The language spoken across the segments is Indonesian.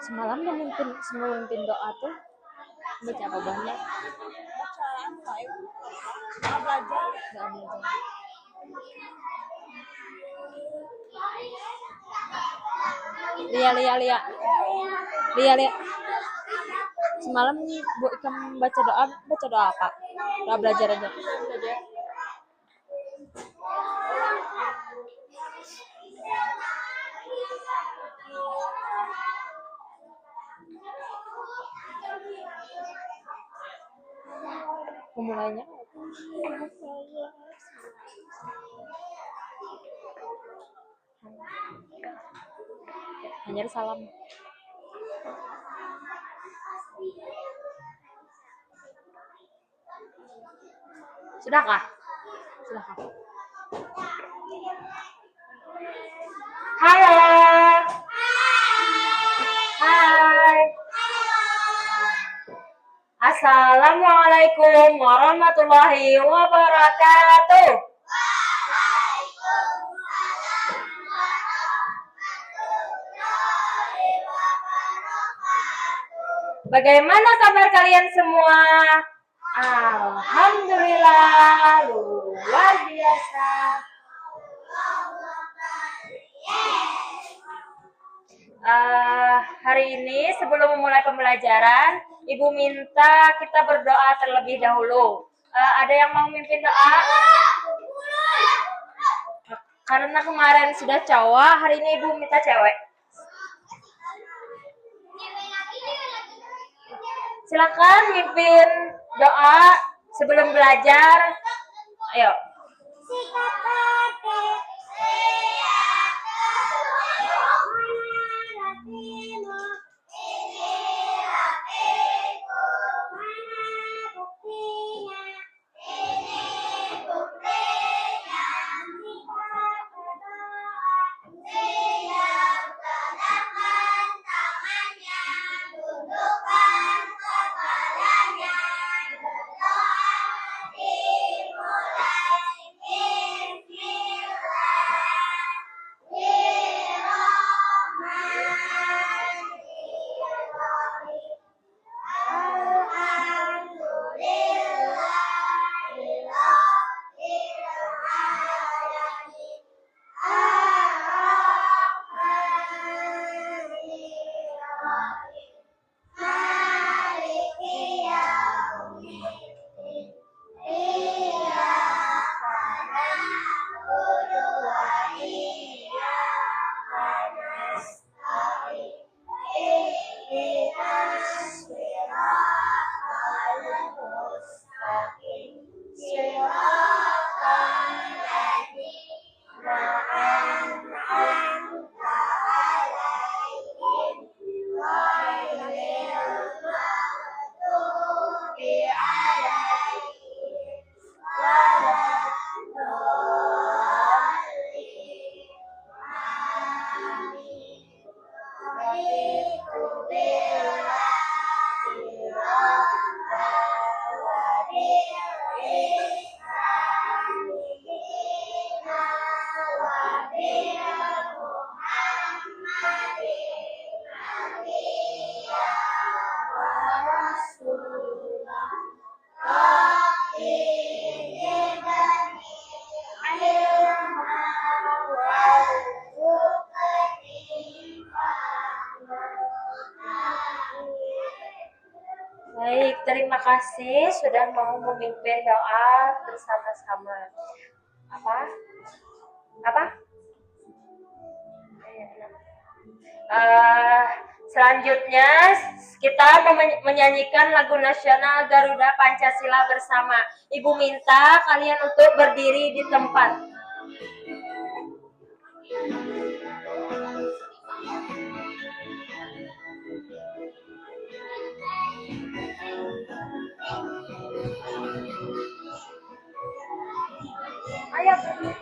Semalam dia memimpin doa tuh baca apa banyak? Bacaan kayak belajar. Doa belajar. Lia, Lia, Lia. Lia, Lia. Semalam Bu Ikam baca doa apa? Doa belajar aja. Belajar. Memulainya hanya salam. Sudahkah? Sudahkah? Halo. Hai. Assalamualaikum warahmatullahi wabarakatuh. Bagaimana kabar kalian semua? Alhamdulillah, luar biasa. Hari ini sebelum memulai pembelajaran, Ibu minta kita berdoa terlebih dahulu. Ada yang mau memimpin doa? Karena kemarin sudah cowok, hari ini Ibu minta cewek. Silakan mimpin doa sebelum belajar. Ayo. Baik, terima kasih sudah mau memimpin doa bersama-sama. Selanjutnya kita menyanyikan lagu nasional Garuda Pancasila bersama. Ibu minta kalian untuk berdiri di tempat. Ayo berdiri.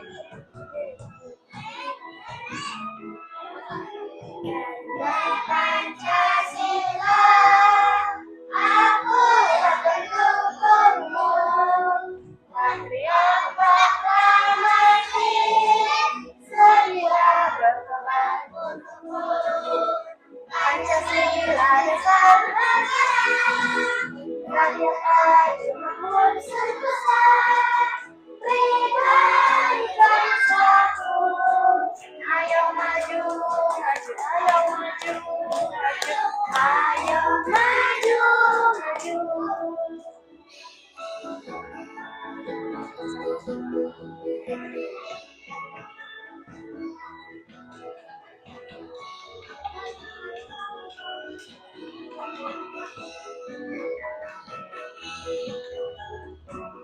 Pancasila, aku pendukungmu. Patriot proklamasi, sedia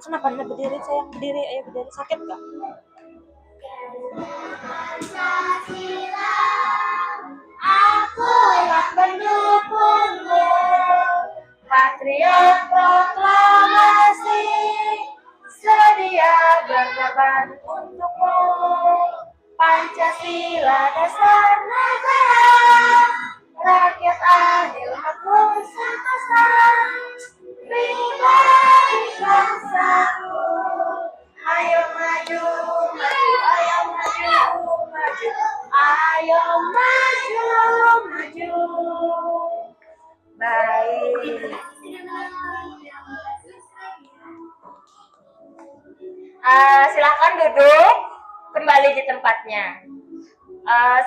Kenapa anda berdiri sayang? Berdiri, ayo berdiri. Sakit nggak? Aku yang pendukungmu, patriot proklamasi, sedia berkorban untukmu. Pancasila dasar negara, rakyat adil makmur semesta, pribadi bangsaku. Ayo maju, maju, ayo maju, maju, ayo maju, maju. Baik. Silakan duduk kembali di tempatnya.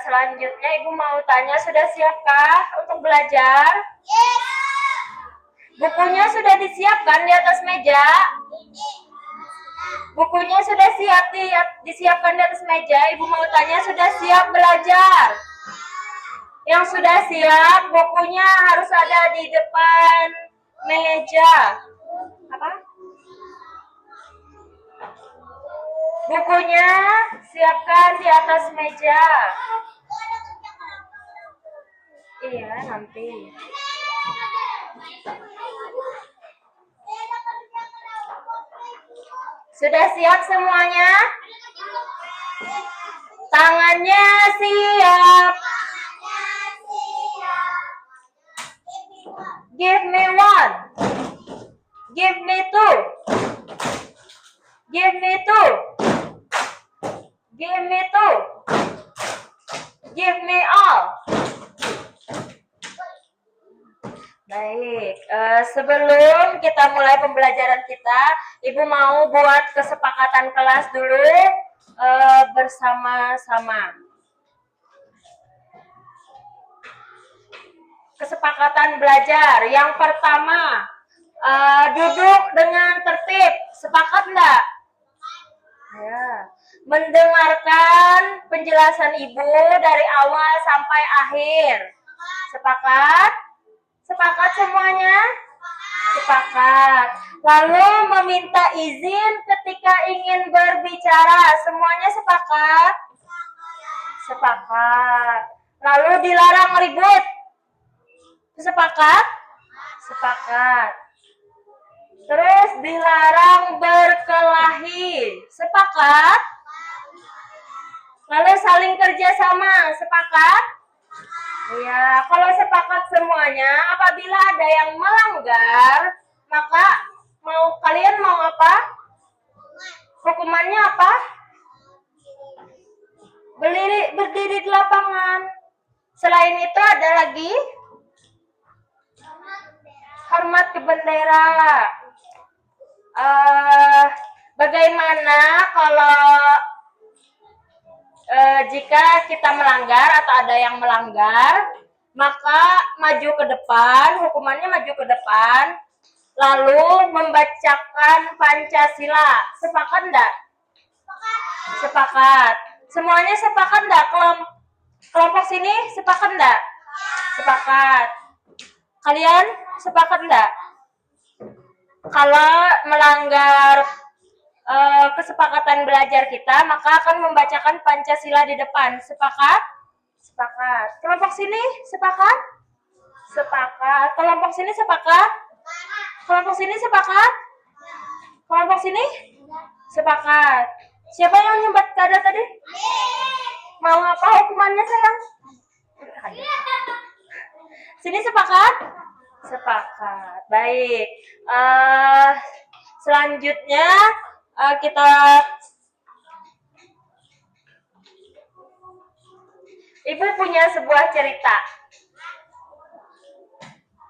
Selanjutnya Ibu mau tanya, sudah siapkah untuk belajar? Bukunya sudah disiapkan di atas meja? Bukunya sudah disiapkan di atas meja. Ibu mau tanya, sudah siap belajar? Yang sudah siap, bukunya harus ada di depan meja. Apa? Bukunya siapkan di atas meja. Iya, nanti. Sudah siap semuanya? Tangannya siap. Give me one. Give me two. Give me two. Give me two. Give me all. Baik, sebelum kita mulai pembelajaran kita, Ibu mau buat kesepakatan kelas dulu bersama-sama. Kesepakatan belajar. Yang pertama, duduk dengan tertib. Sepakat enggak? Ya. Mendengarkan penjelasan Ibu dari awal sampai akhir. Sepakat? Sepakat semuanya? Sepakat. Lalu meminta izin ketika ingin berbicara. Semuanya sepakat? Sepakat. Lalu dilarang ribut. Sepakat? Sepakat. Terus dilarang berkelahi. Sepakat? Lalu saling kerjasama. Sepakat? Ya, kalau sepakat semuanya, apabila ada yang melanggar, maka kalian mau apa? Hukumannya apa? Berdiri di lapangan. Selain itu ada lagi? Hormat ke bendera. Bagaimana kalau jika kita melanggar atau ada yang melanggar, maka maju ke depan, hukumannya maju ke depan, lalu membacakan Pancasila. Sepakat enggak? Sepakat. Semuanya sepakat enggak? Kelompok sini sepakat enggak? Sepakat. Kalian sepakat enggak? Kalau melanggar kesepakatan belajar kita, maka akan membacakan Pancasila di depan. Sepakat? Sepakat. Kelompok sini sepakat? Sepakat. Kelompok sini sepakat? Kelompok sini sepakat? Kelompok sini? Sepakat. Siapa yang nyumbat kada tadi? Mau apa hukumannya sayang? Sini sepakat? Sepakat. Baik. Selanjutnya Ibu punya sebuah cerita.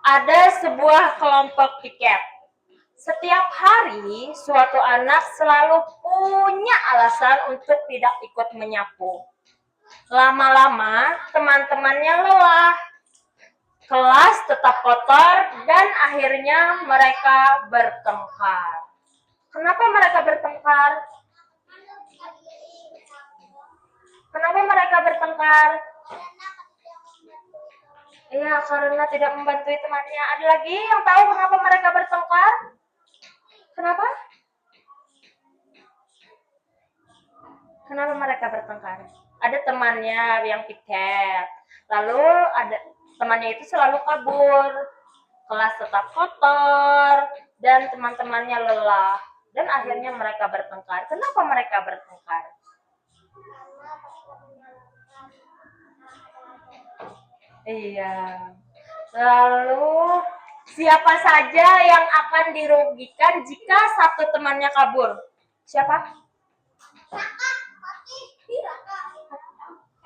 Ada sebuah kelompok piket. Setiap hari suatu anak selalu punya alasan untuk tidak ikut menyapu. Lama-lama teman-temannya lelah. Kelas tetap kotor dan akhirnya mereka bertengkar. Kenapa mereka bertengkar? Kenapa mereka bertengkar? Iya, karena tidak membantu temannya. Ada lagi yang tahu kenapa mereka bertengkar? Kenapa? Kenapa mereka bertengkar? Ada temannya yang piket, lalu ada temannya itu selalu kabur, kelas tetap kotor, dan teman-temannya lelah, dan akhirnya mereka bertengkar. Kenapa mereka bertengkar? Iya. Lalu siapa saja yang akan dirugikan jika satu temannya kabur? Siapa?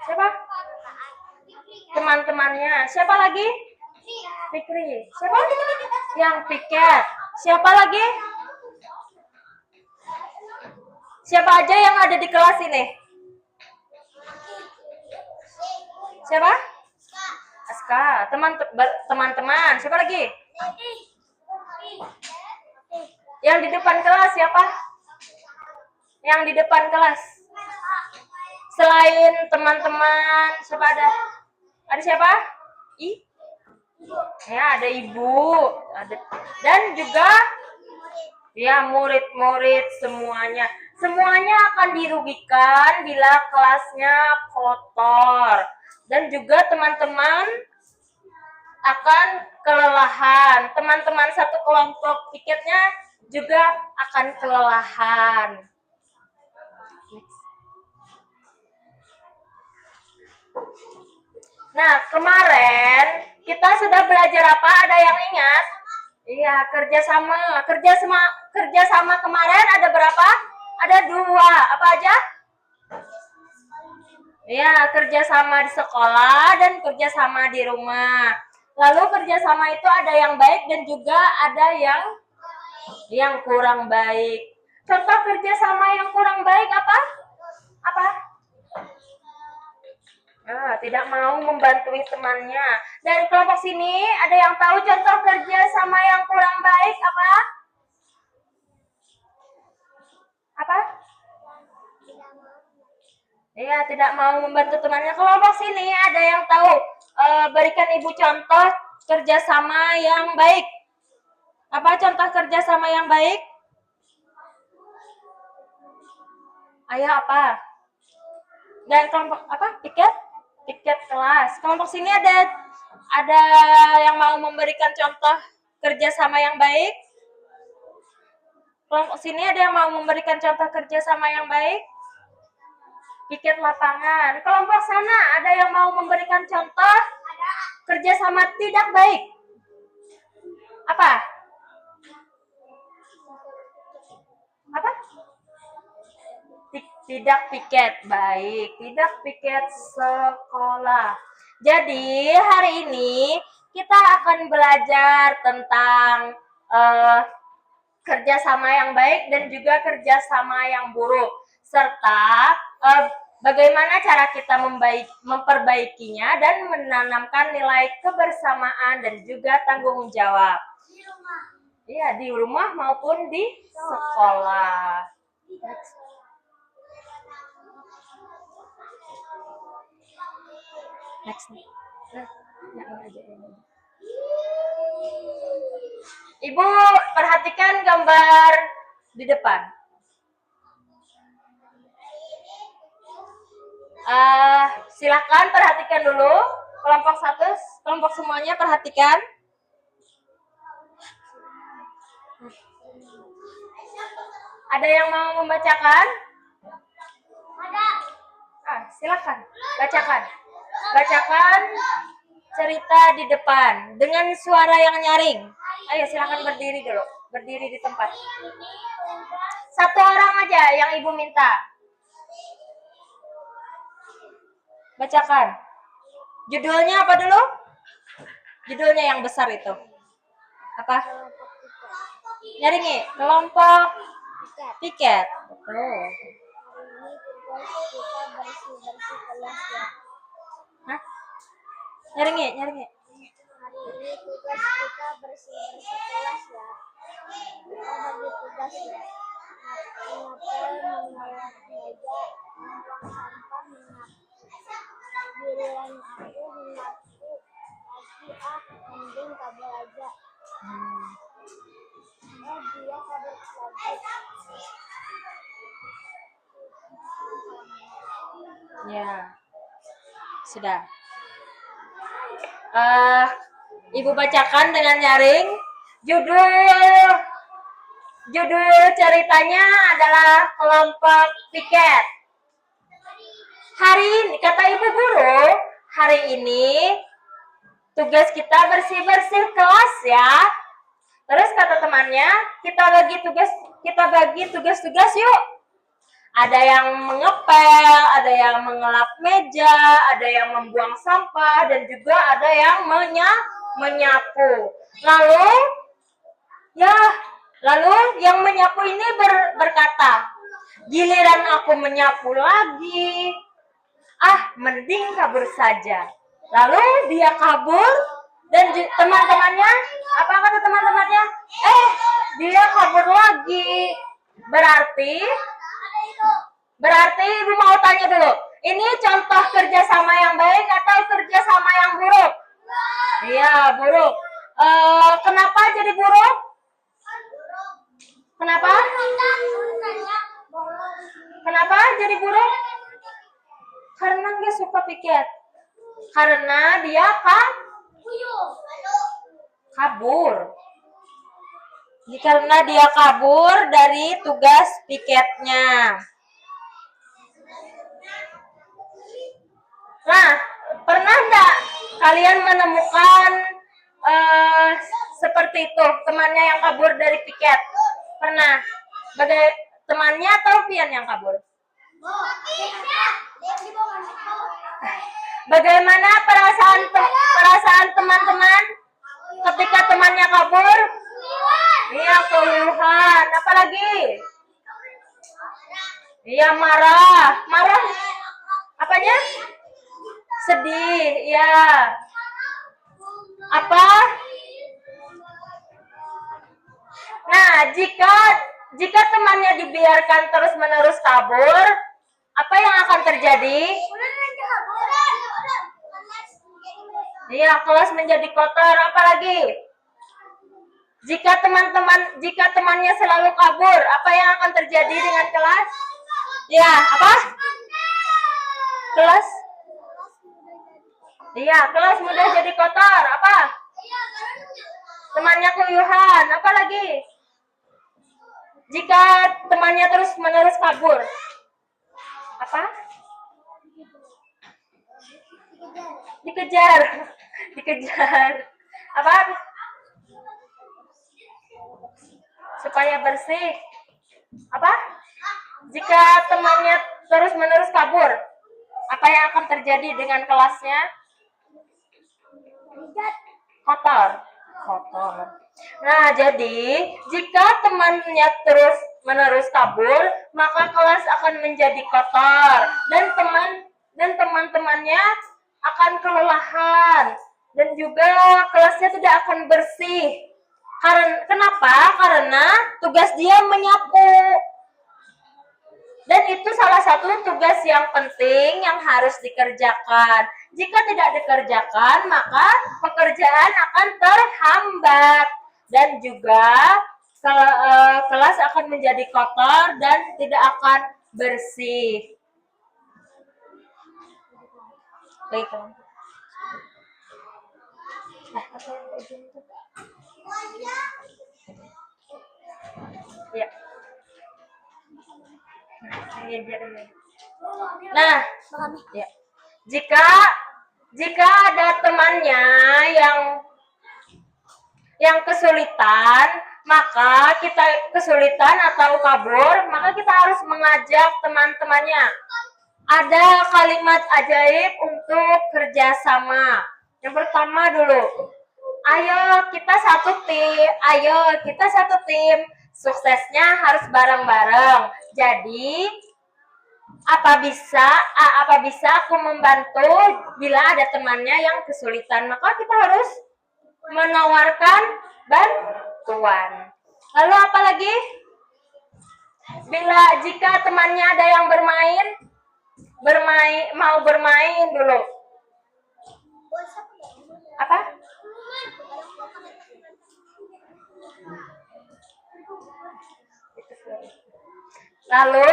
Siapa? Teman-temannya. Siapa lagi? Fikri. Siapa? Yang piket. Siapa lagi? Siapa aja yang ada di kelas ini? Siapa? Aska. Teman-teman. Siapa lagi? Yang di depan kelas siapa? Yang di depan kelas. Selain teman-teman, siapa ada? Ada siapa? Ya, ada ibu, dan juga ya murid-murid semuanya. Semuanya akan dirugikan bila kelasnya kotor. Dan juga teman-teman akan kelelahan. Teman-teman satu kelompok piketnya juga akan kelelahan. Nah, kemarin kita sudah belajar apa? Ada yang ingat? Iya, kerjasama kemarin ada berapa? Ada 2. Apa aja? Iya, kerjasama di sekolah dan kerjasama di rumah. Lalu kerjasama itu ada yang baik dan juga ada yang kurang baik. Contoh kerjasama yang kurang baik apa? Apa? Tidak mau membantu temannya. Dari kelompok sini ada yang tahu contoh kerja sama yang kurang baik apa? Apa? Iya, tidak mau membantu temannya. Kelompok sini ada yang tahu berikan ibu contoh kerja sama yang baik. Apa contoh kerja sama yang baik? Ayo apa? Dan kelompok apa? Piket kelas. Kelompok sini ada yang mau memberikan contoh kerja sama yang baik? Kelompok sini ada yang mau memberikan contoh kerja sama yang baik? Piket lapangan. Kelompok sana ada yang mau memberikan contoh kerja sama tidak baik? Apa? Apa? Tidak piket baik, tidak piket sekolah. Jadi hari ini kita akan belajar tentang kerjasama yang baik dan juga kerjasama yang buruk, serta bagaimana cara kita memperbaikinya dan menanamkan nilai kebersamaan dan juga tanggung jawab. Iya, di rumah maupun di sekolah. Next. Ibu perhatikan gambar di depan. Silakan perhatikan dulu. Kelompok 1, kelompok semuanya perhatikan. Ada yang mau membacakan? Ada. Silakan bacakan. Bacakan cerita di depan dengan suara yang nyaring. Ayo silakan berdiri dulu. Berdiri di tempat. Satu orang aja yang ibu minta. Bacakan. Judulnya apa dulu? Judulnya yang besar itu. Apa? Nyaringi. Kelompok piket. Betul. Hah? Nyaringi. Hari ini tugas kita bersih-bersih kelas ya. Kita bagi tugas ya. Mengepel, mengolah meja, membuang sampah, menyapu. Giliran aku menyapu lagi mending kabel aja. Dia kabel lagi. Ya, sudah. Ibu bacakan dengan nyaring. Judul ceritanya adalah kelompok piket. Hari ini, kata ibu guru, hari ini tugas kita bersih-bersih kelas ya. Terus kata temannya, kita bagi tugas-tugas yuk. Ada yang mengepel, ada yang mengelap meja, ada yang membuang sampah, dan juga ada yang menyapu. Lalu yang menyapu ini berkata, giliran aku menyapu lagi, mending kabur saja. Lalu dia kabur, dan teman-temannya, apa kata teman-temannya? Dia kabur lagi. Berarti ibu mau tanya dulu, ini contoh kerjasama yang baik atau kerjasama yang buruk? Iya, buruk. Kenapa jadi buruk? Kenapa? Kenapa jadi buruk? Karena nggak suka piket. Karena dia kabur. Karena dia kabur dari tugas piketnya. Nah, pernah nggak kalian menemukan seperti itu, temannya yang kabur dari piket? Pernah? Temannya atau pian yang kabur? Bagaimana perasaan teman-teman ketika temannya kabur? Iya, keluhan. Apalagi? Iya, marah. Marah? Apanya? Sedih. Iya. Apa? Nah, jika temannya dibiarkan terus-menerus kabur, apa yang akan terjadi? Iya, kelas menjadi kotor. Apalagi? Jika temannya selalu kabur, apa yang akan terjadi dengan kelas? Ya, apa? Kelas? Iya, kelas mudah jadi kotor. Apa? Temannya keluyuhan. Apa lagi? Jika temannya terus-menerus kabur, apa? Dikejar. Apa? Supaya bersih. Apa? Jika temannya terus-menerus kabur, apa yang akan terjadi dengan kelasnya? Kotor. Nah, jadi jika temannya terus-menerus kabur, maka kelas akan menjadi kotor dan teman-temannya akan kelelahan dan juga kelasnya tidak akan bersih. Kenapa? Karena tugas dia menyapu. Dan itu salah satu tugas yang penting yang harus dikerjakan. Jika tidak dikerjakan, maka pekerjaan akan terhambat. Dan juga kelas akan menjadi kotor dan tidak akan bersih. Baiklah. Ya. Nah, ya. Jika ada temannya yang kesulitan, maka kita kesulitan atau kabur, maka kita harus mengajak teman-temannya. Ada kalimat ajaib untuk kerjasama. Yang pertama dulu, ayo kita satu tim. Suksesnya harus bareng-bareng. Jadi, apa bisa aku membantu bila ada temannya yang kesulitan? Maka kita harus menawarkan bantuan. Lalu apa lagi? Jika temannya ada yang mau bermain dulu. Apa? Lalu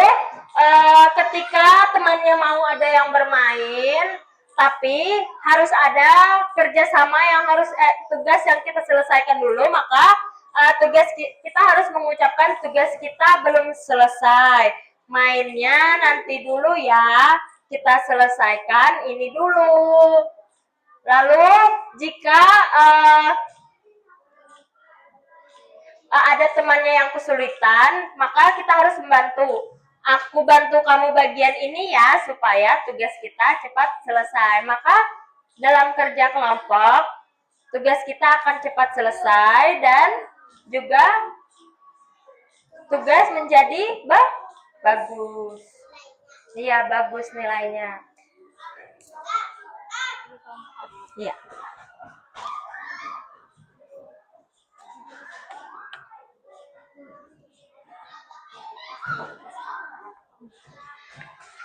ketika temannya mau ada yang bermain, tapi harus ada kerjasama yang harus tugas yang kita selesaikan dulu, maka kita harus mengucapkan tugas kita belum selesai. Mainnya nanti dulu ya, kita selesaikan ini dulu. Lalu jika ada temannya yang kesulitan, maka kita harus membantu. Aku bantu kamu bagian ini ya, supaya tugas kita cepat selesai. Maka dalam kerja kelompok, tugas kita akan cepat selesai dan juga tugas menjadi bagus. Iya, bagus nilainya. Iya.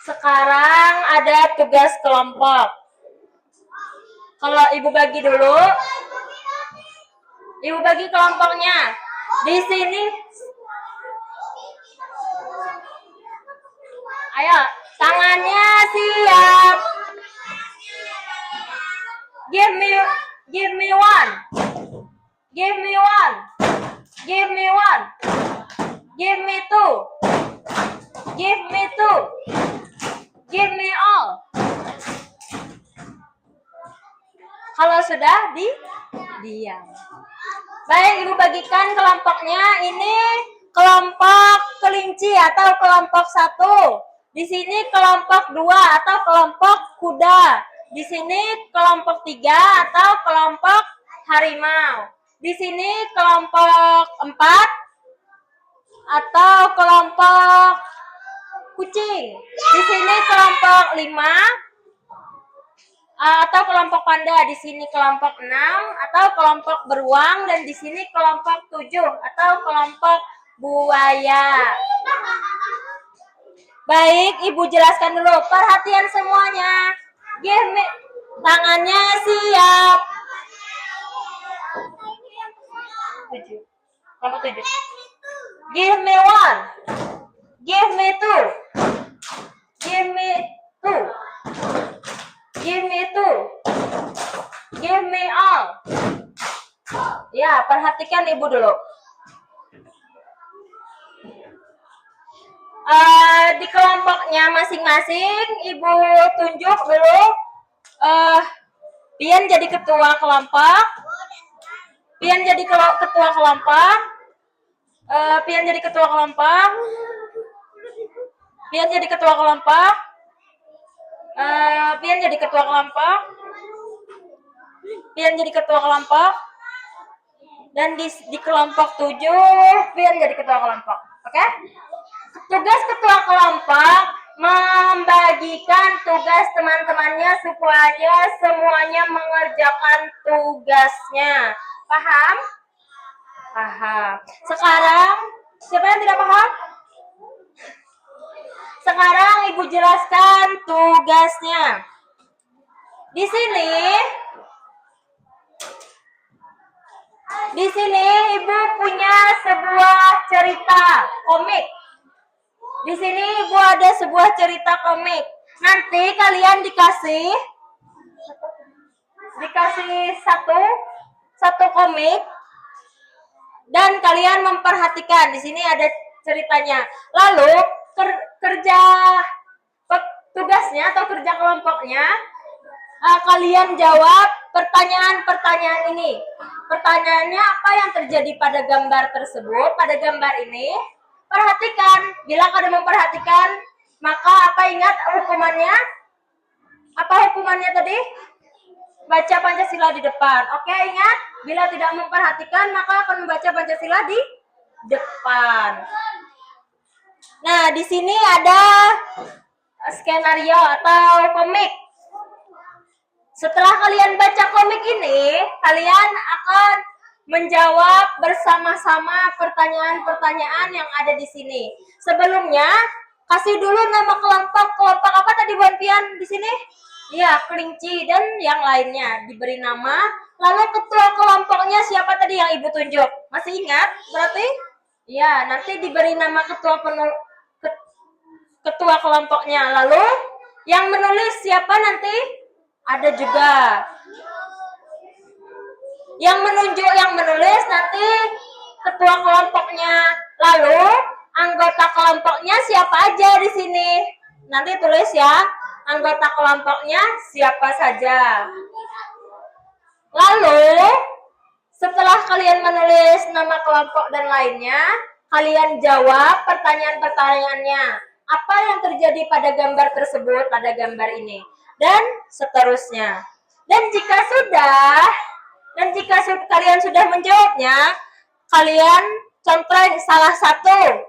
Sekarang ada tugas kelompok. Kalau ibu bagi dulu, ibu bagi kelompoknya. Di sini, ayo tangannya siap. Give me one. Give me one. Give me one. Give me two. Give me two. Give me all. Kalau sudah diam. Baik, ibu bagikan kelompoknya. Ini kelompok kelinci atau kelompok 1. Di sini kelompok 2 atau kelompok kuda. Di sini kelompok 3 atau kelompok harimau. Di sini kelompok 4 atau kelompok kucing. Di sini kelompok 5 atau kelompok panda. Di sini kelompok 6 atau kelompok beruang, dan di sini kelompok 7 atau kelompok buaya. Baik, ibu jelaskan dulu. Perhatian semuanya. Give me, tangannya siap. 7. Kelompok 7. Give me one. Give me two. Give me two. Give me two. Give me all. Ya, perhatikan ibu dulu. Di kelompoknya masing-masing, ibu tunjuk dulu. Pian jadi ketua kelompok. Pian jadi ketua kelompok. Pian jadi ketua kelompok. Pian jadi ketua kelompok. Pian jadi ketua kelompok. Pian jadi ketua kelompok. Dan di kelompok 7, Pian jadi ketua kelompok. Oke? Tugas ketua kelompok membagikan tugas teman-temannya supaya semuanya mengerjakan tugasnya. Paham? Paham. Sekarang, siapa yang tidak paham? Sekarang ibu jelaskan tugasnya. Di sini ibu punya sebuah cerita komik. Di sini ibu ada sebuah cerita komik. Nanti kalian dikasih satu komik, dan kalian memperhatikan. Di sini ada ceritanya. Lalu tugasnya atau kerja kelompoknya, kalian jawab pertanyaan-pertanyaan ini. Pertanyaannya, apa yang terjadi pada gambar tersebut, pada gambar ini? Perhatikan. Bila kalian memperhatikan, maka apa ingat hukumannya? Apa hukumannya tadi? Baca Pancasila di depan. Oke, ingat? Bila tidak memperhatikan, maka akan membaca Pancasila di depan. Nah, di sini ada skenario atau komik. Setelah kalian baca komik ini, kalian akan menjawab bersama-sama pertanyaan-pertanyaan yang ada di sini. Sebelumnya, kasih dulu nama kelompok apa tadi Bu Pian di sini? Ya, kelinci dan yang lainnya diberi nama. Lalu ketua kelompoknya siapa tadi yang ibu tunjuk? Masih ingat? Berarti? Ya, nanti diberi nama ketua ketua kelompoknya. Lalu yang menulis siapa nanti? Ada juga. Yang menunjuk, yang menulis nanti ketua kelompoknya. Lalu anggota kelompoknya siapa aja di sini? Nanti tulis ya, anggota kelompoknya siapa saja. Lalu setelah kalian menulis nama kelompok dan lainnya, kalian jawab pertanyaan-pertanyaannya. Apa yang terjadi pada gambar tersebut, pada gambar ini, dan seterusnya. Dan jika kalian sudah menjawabnya, kalian contreng salah satu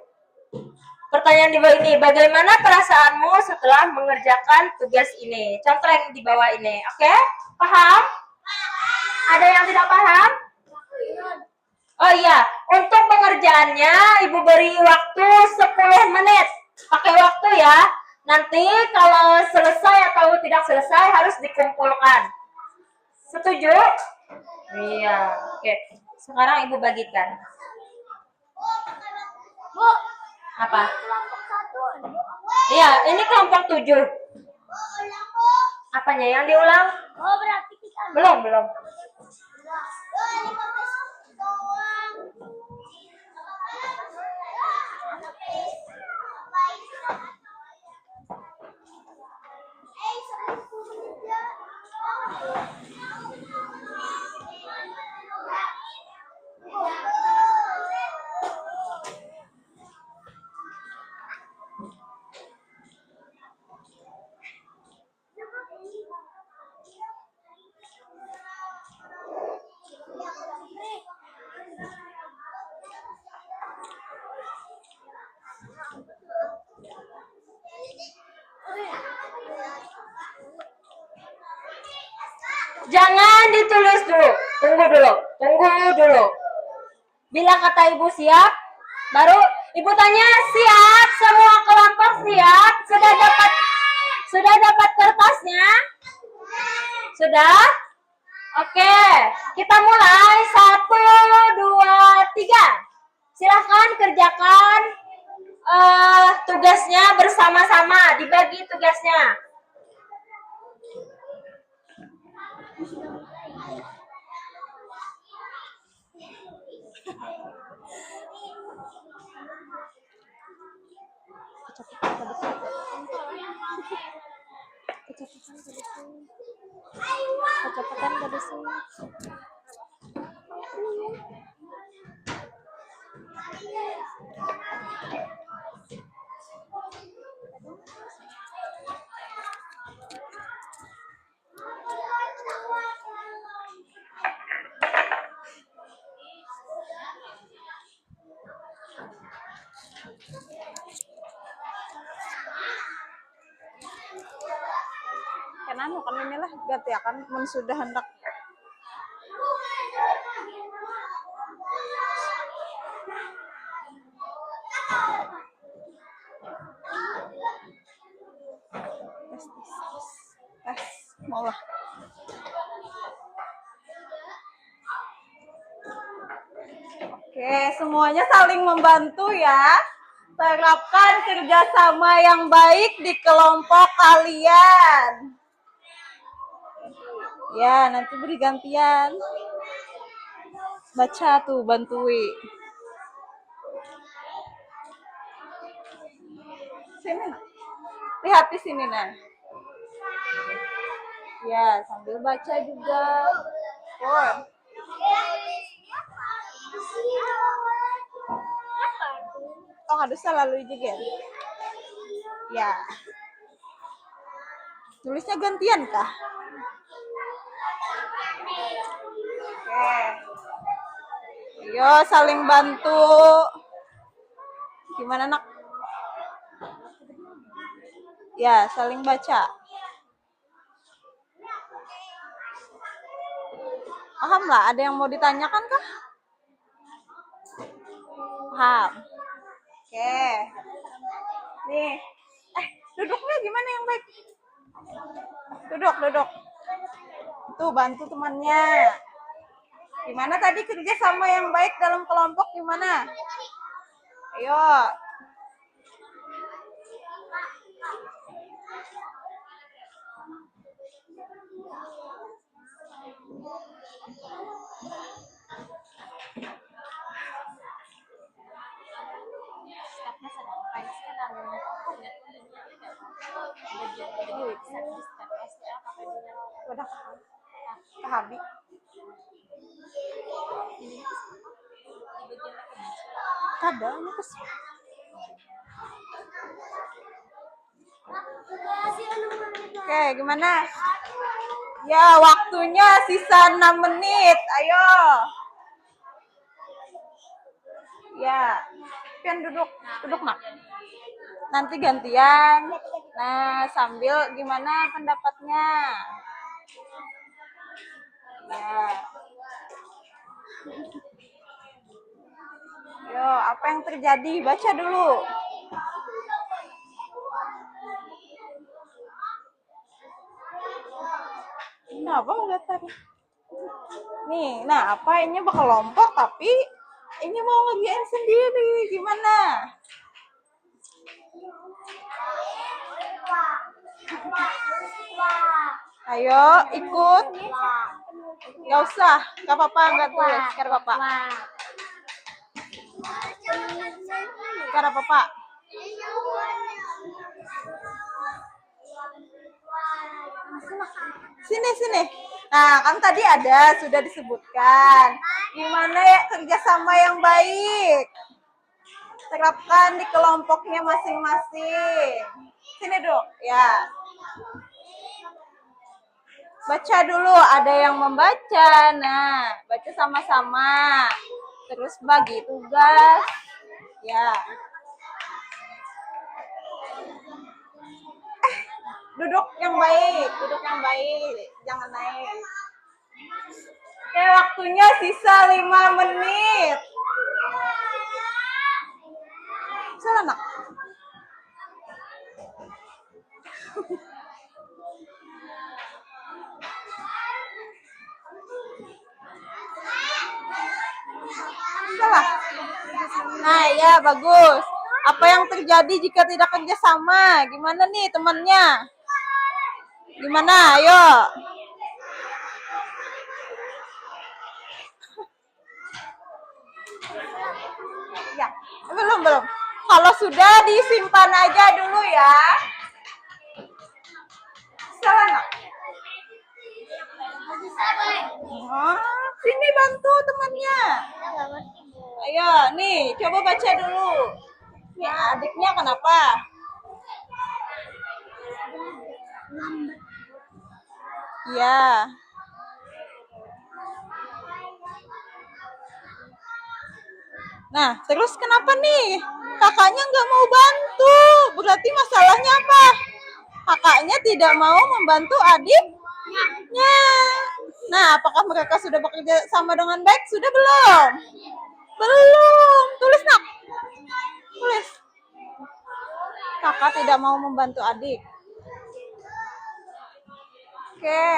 pertanyaan di bawah ini. Bagaimana perasaanmu setelah mengerjakan tugas ini? Contreng di bawah ini, oke? Paham? Ada yang tidak paham? Oh iya, untuk pengerjaannya Ibu beri waktu 10 menit. Pakai waktu ya. Nanti kalau selesai atau tidak selesai harus dikumpulkan. Setuju? Iya, oke. Sekarang Ibu bagikan. Bu, Apa? kelompok 1. Iya, ini kelompok 7. Apanya yang diulang? Oh, berarti kita Belum. Jangan ditulis dulu. Tunggu dulu. Bila kata Ibu siap, baru Ibu tanya, siap? Semua kelompok siap? Sudah dapat kertasnya? Sudah? Oke, kita mulai. 1, 2, 3. Silahkan kerjakan tugasnya bersama-sama. Dibagi tugasnya. Kecepatan tadi sih. Kenapa kan inilah ganti akan sudah hendak tes mau lah. Oke, semuanya saling membantu ya. Terapkan kerjasama yang baik di kelompok kalian. Ya, nanti beri gantian. Baca tuh, bantui. Sini, nak. Lihat di sini, nah. Ya, sambil baca juga. Oh, harus selalu juga. Ya. Tulisnya gantian kah? Oke. Yo, saling bantu. Gimana, nak? Ya, saling baca. Paham lah? Ada yang mau ditanyakan kah? Paham. Oke. Nih. Duduknya gimana yang baik? Duduk. Tuh, bantu temannya. Gimana tadi kerja sama yang baik dalam kelompok gimana? Ayo. Udah ke habis. Kada, ini kes. Oke, gimana? Ya, waktunya sisa 6 menit. Ayo. Ya. Pian duduk nak. Nanti gantian. Nah, sambil gimana pendapatnya? Ya. Yo, apa yang terjadi? Baca dulu. Kenapa nggak tadi? Nih, nah apa ini berkelompok tapi ini mau ngerjain sendiri, gimana? Ayo ikut. Gak usah, gak apa-apa, nggak tulis, gak apa-apa. Gak apa-apa. Sini. Nah, kan tadi sudah disebutkan. Gimana ya kerjasama yang baik? Terapkan di kelompoknya masing-masing. Sini dulu, ya. Baca dulu, ada yang membaca. Nah, baca sama-sama. Terus bagi tugas. Ya. Duduk yang baik. Jangan naik. Oke, waktunya sisa 5 menit. Salah, nak? Salah. Nah, ya bagus. Apa yang terjadi jika tidak kerjasama? Gimana nih temannya? Gimana? Ayo. Ya, belum. Kalau sudah disimpan aja dulu ya. Salah nggak? Sini bantu temannya. Ayo, nih, coba baca dulu. Nih, adiknya kenapa? Iya. Nah, terus kenapa nih? Kakaknya nggak mau bantu. Berarti masalahnya apa? Kakaknya tidak mau membantu adiknya. Nah, apakah mereka sudah bekerja sama dengan baik? Sudah belum? Belum. Tulis, nak. Tulis. Kakak tidak mau membantu adik. Oke.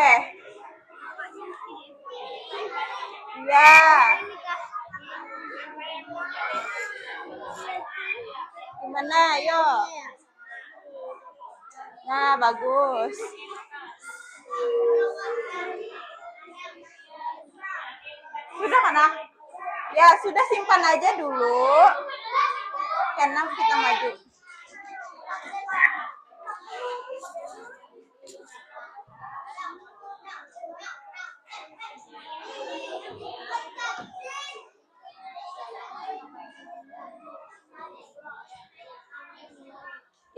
Ya. Gimana? Ayo. Nah, bagus. Sudah kan, nak? Ya, sudah simpan aja dulu. Ke-6 kita maju.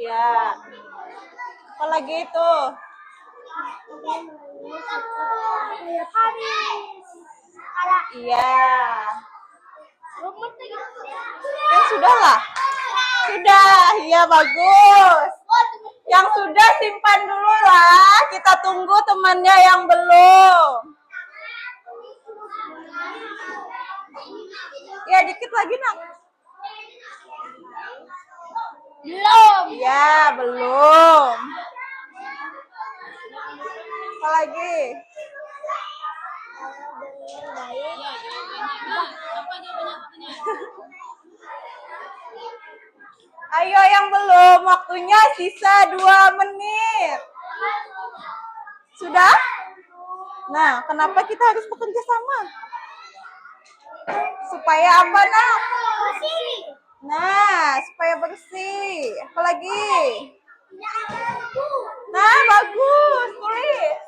Ya. Apalagi itu? Iya. Kan sudah lah. Sudah, iya bagus. Yang sudah simpan dulu lah. Kita tunggu temannya yang belum. Ya, dikit lagi, nak. Belum. Ya, belum. Apa lagi? Ayo yang belum, waktunya sisa 2 menit. Sudah? Nah, kenapa kita harus bekerja sama? Supaya apa, nak? Bersih. Nah, supaya bersih. Apalagi. Nah, bagus. Tulis.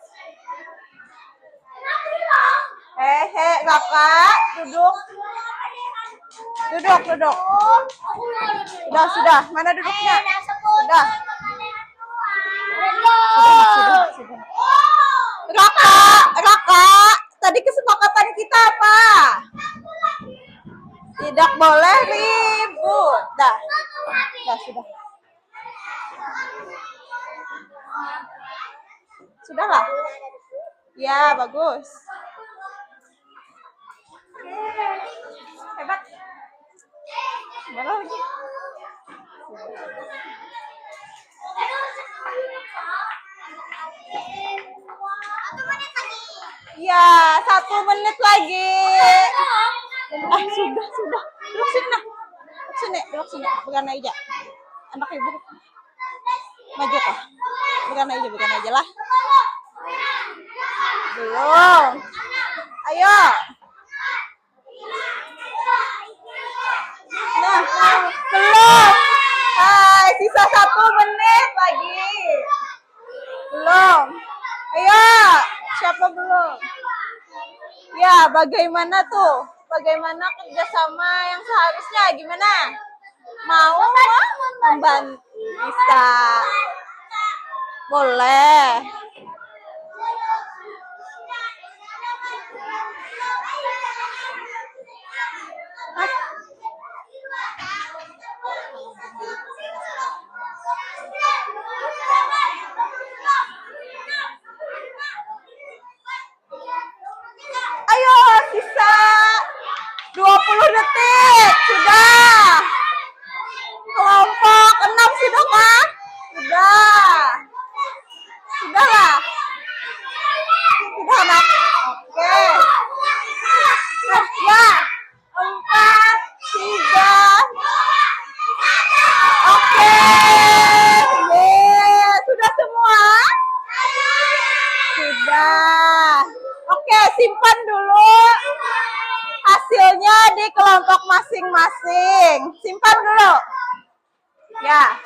Kakak, duduk. Duduk. Sudah. Mana duduknya? Sudah. Raka, tadi kesepakatan kita apa? Tidak boleh ribut. Sudah. Sudahlah. Ya, bagus. Hebat. Mana lagi? Ya, 1 menit lagi. Sudah. Duduk sini. Bukan aja. Anak ibu. Maju kah? Bukan aja lah. Belum. Ayo. Nah, belum. Hai, sisa 1 menit lagi. Belum. Ayo, siapa belum? Ya, bagaimana tuh? Bagaimana kerjasama yang seharusnya? Gimana? Mau membantu? Bisa. Boleh. Ayo, sisa 20 detik. Sudah. Kelompok 6 sudah kah? Sudahlah. Sudah, anak. Oke. Ya. 4, 3. Oke. Sudah semua? Sudah. Oke, simpan dulu hasilnya di kelompok masing-masing. Simpan dulu. Ya.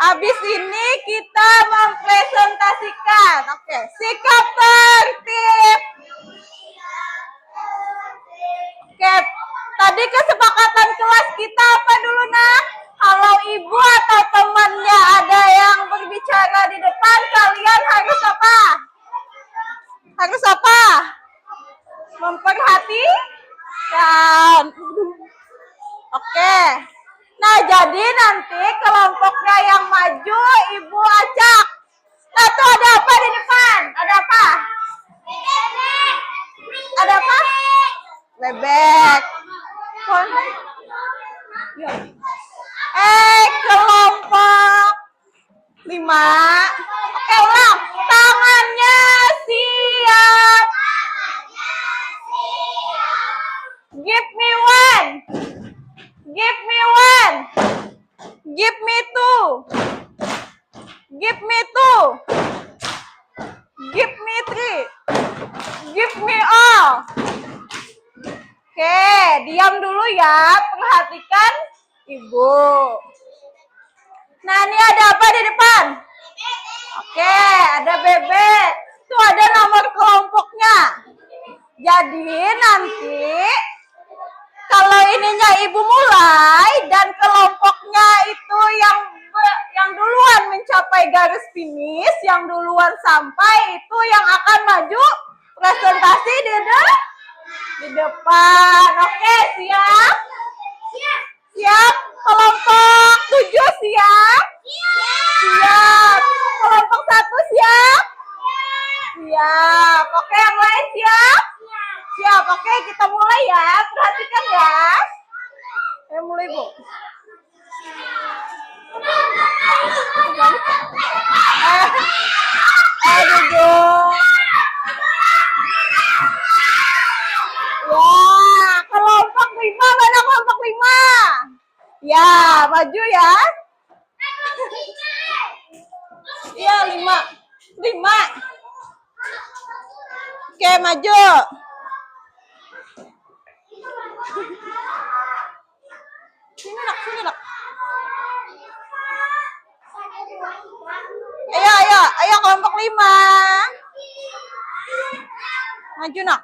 Habis ini kita mempresentasikan. Oke, sikap tertib. Oke, tadi kesepakatan kelas kita apa dulu, Nak? Kalau ibu atau temannya ada yang berbicara di depan, kalian harus apa? Memperhatikan. Oke. Nah, jadi nanti kelompoknya yang maju, ibu acak. Nah, tuh ada apa di depan? Ada apa? Ada apa? Bebek. Kelompok 5. Oke, ulang. Tangannya siap. Give me one. Give me one. Give me two. Give me two. Give me three. Give me all. Oke, diam dulu ya. Perhatikan ibu. Nah, ini ada apa di depan? Oke, ada bebek. Itu ada nomor kelompoknya. Jadi nanti kalau ininya ibu mulai dan kelompoknya itu yang duluan mencapai garis finish, yang duluan sampai itu yang akan maju presentasi di depan. Oke, siap? Siap? Kelompok 7 siap? Siap. Kelompok 1 siap? Siap. Oke, yang lain siap? Siap. Oke, kita mulai ya. Perhatikan ya. Ayo mulai, Bu. Duduk. Ya, kelompok 5, mana kelompok 5? Ya, maju ya. Iya, 5. Oke, maju. Sini nak. Ayo kelompok 5. Maju nak.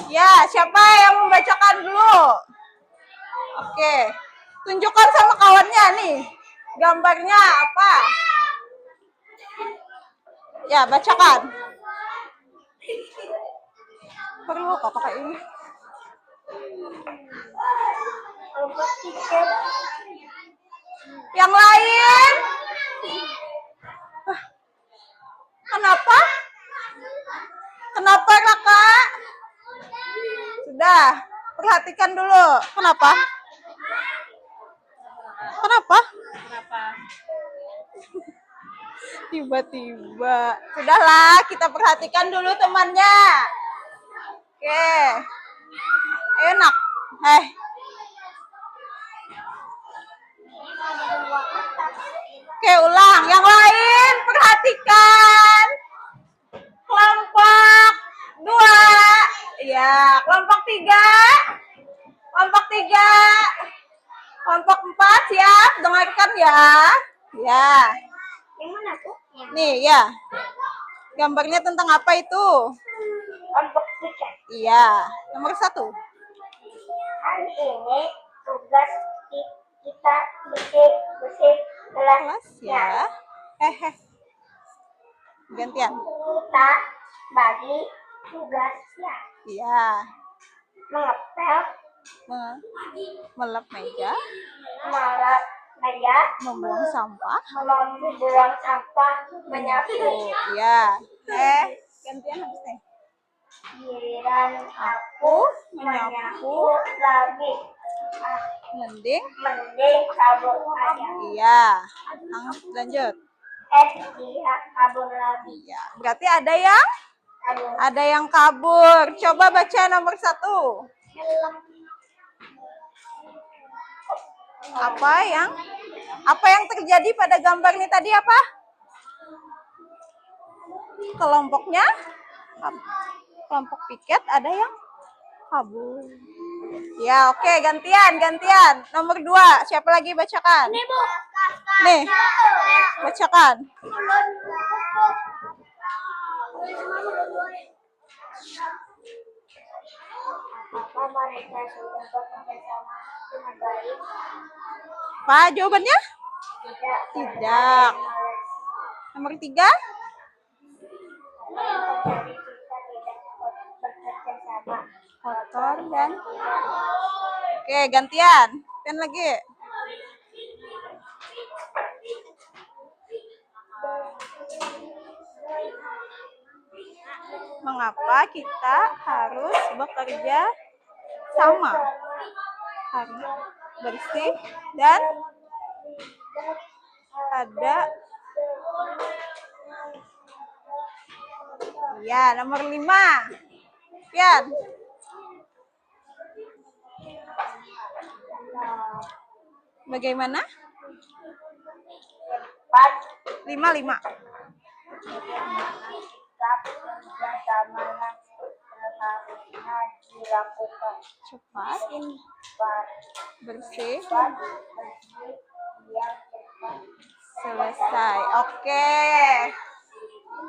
Ya, siapa yang membacakan dulu? Oke. Tunjukkan sama kawannya nih. Gambarnya apa? Ya, bacakan. Perlu kok pakai ini. Yang lain? Kenapa? Kenapa kakak? Sudah, perhatikan dulu. Kenapa? Kenapa? Tiba-tiba. Sudahlah, kita perhatikan dulu temannya. Oke. Enak. Oke, ulang. Yang lain, perhatikan. Kelompok 2. Ya, kelompok 3. Kelompok 3. Kelompok 4, siap? Dengarkan ya. Ya. Yang mana tuh? Nih, ya. Gambarnya tentang apa itu? Kelompok 3. Iya. Nomor 1. Hari ini tugas kita bersih Kelas kelasnya. ya. Gantian. Kita bagi tugasnya. Iya. Mengepel, Melap meja, melap meja, membuang sampah, membuang sampah, menyapu. Iya. Gantian habis nih. Giliran aku menyapu lagi. Mending. Mending kabur aja. Iya. Lanjut. Dia kabur lagi. Iya. Berarti ada yang kabur. Coba baca nomor 1. Apa yang terjadi pada gambar ini tadi apa? Kelompoknya? Kelompok piket ada yang kabur. Ya, oke, gantian. Nomor 2, siapa lagi bacakan? Ini Bu. Nih, bacakan. Apakah mereka sudah bekerja sama dengan baik? Apa jawabannya? Tidak. Nomor 3. Jadi kita tidak bekerja sama. Kotor dan. Oke, gantian. Pen lagi. Mengapa kita harus bekerja sama? Harus bersih dan ada. Ya, nomor 5. Pian. Bagaimana? 5. Sikap bersama yang seharusnya dilakukan. Cepat, bersih, Bersih yang cepat. selesai. Oke.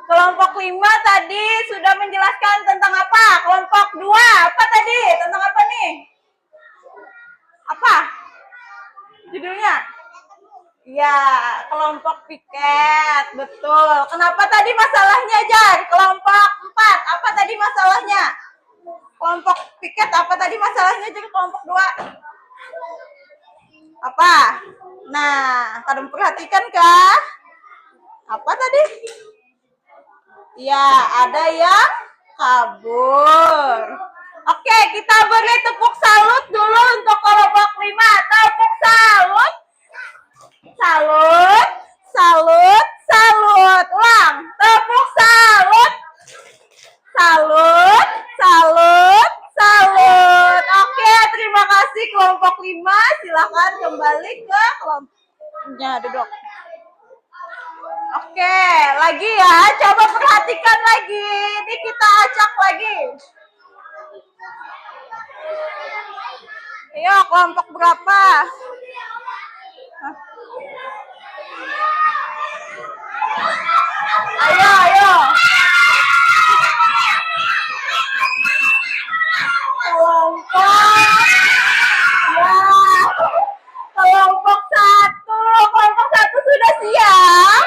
Kelompok 5 tadi sudah menjelaskan tentang apa? Kelompok 2 apa tadi? Tentang apa nih? Apa? Judulnya? Ya, kelompok piket. Betul. Kenapa tadi masalahnya, Jar? Kelompok 4. Apa tadi masalahnya? Kelompok piket apa tadi masalahnya, Jar? Kelompok 2. Apa? Nah, kalian perhatikan kah? Apa tadi? Ya, ada yang kabur. Oke, kita beri tepuk salut dulu untuk kelompok 5. Tepuk salut. Salut. Salut. Salut. Ulang. Tepuk salut. Salut. Salut. Salut. Oke, terima kasih kelompok 5. Silakan kembali ke kelompoknya, duduk. Oke, lagi ya. Coba perhatikan lagi. Ini kita acak lagi. Ayo, kelompok berapa? Hah? Ayo, ayo. Kelompok. Ya. Kelompok satu. Kelompok satu sudah siap?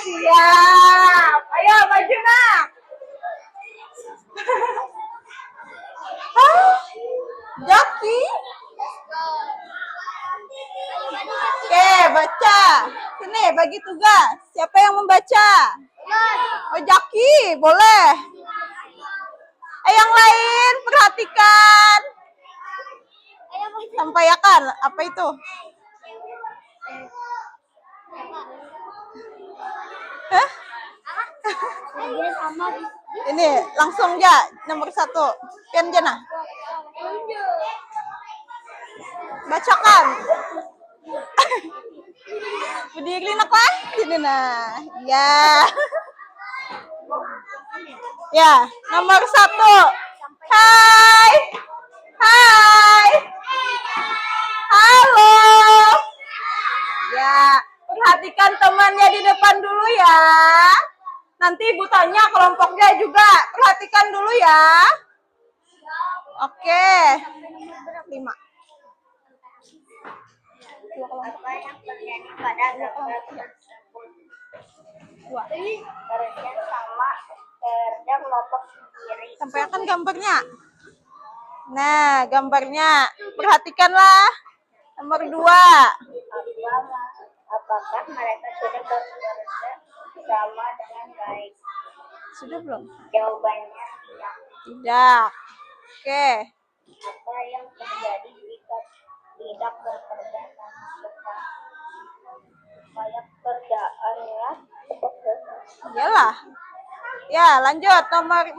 Siap. Ayo, maju nak. Hah? Jaki? Oke, baca. Sini, bagi tugas. Siapa yang membaca? Oh, Jaki, boleh. Yang lain, perhatikan. Sampaikan, apa itu? Hah? Ini, langsung ya, nomor 1. Pian Jana. Bacakan. Berdiri nak lah. Sini nah. Ya. Ya, nomor 1. Hai. Hai. Halo. Ya, perhatikan temannya di depan dulu ya. Nanti ibu tanya kelompoknya juga. Perhatikan dulu ya. Oke. 5. Apa yang terjadi pada gambar tersebut? Kerja sama kerja kelompok sendiri. Sampaikan gambarnya. Nah, gambarnya. Perhatikanlah. Nomor 2. Apakah mereka sudah bekerja sama dengan baik? Sudah belum? Jawabannya tidak. Tidak. Oke. Apa yang terjadi jika tidak bekerja sama supaya kerjaannya cepat selesai? Iyalah. Ya, lanjut. Nomor 4.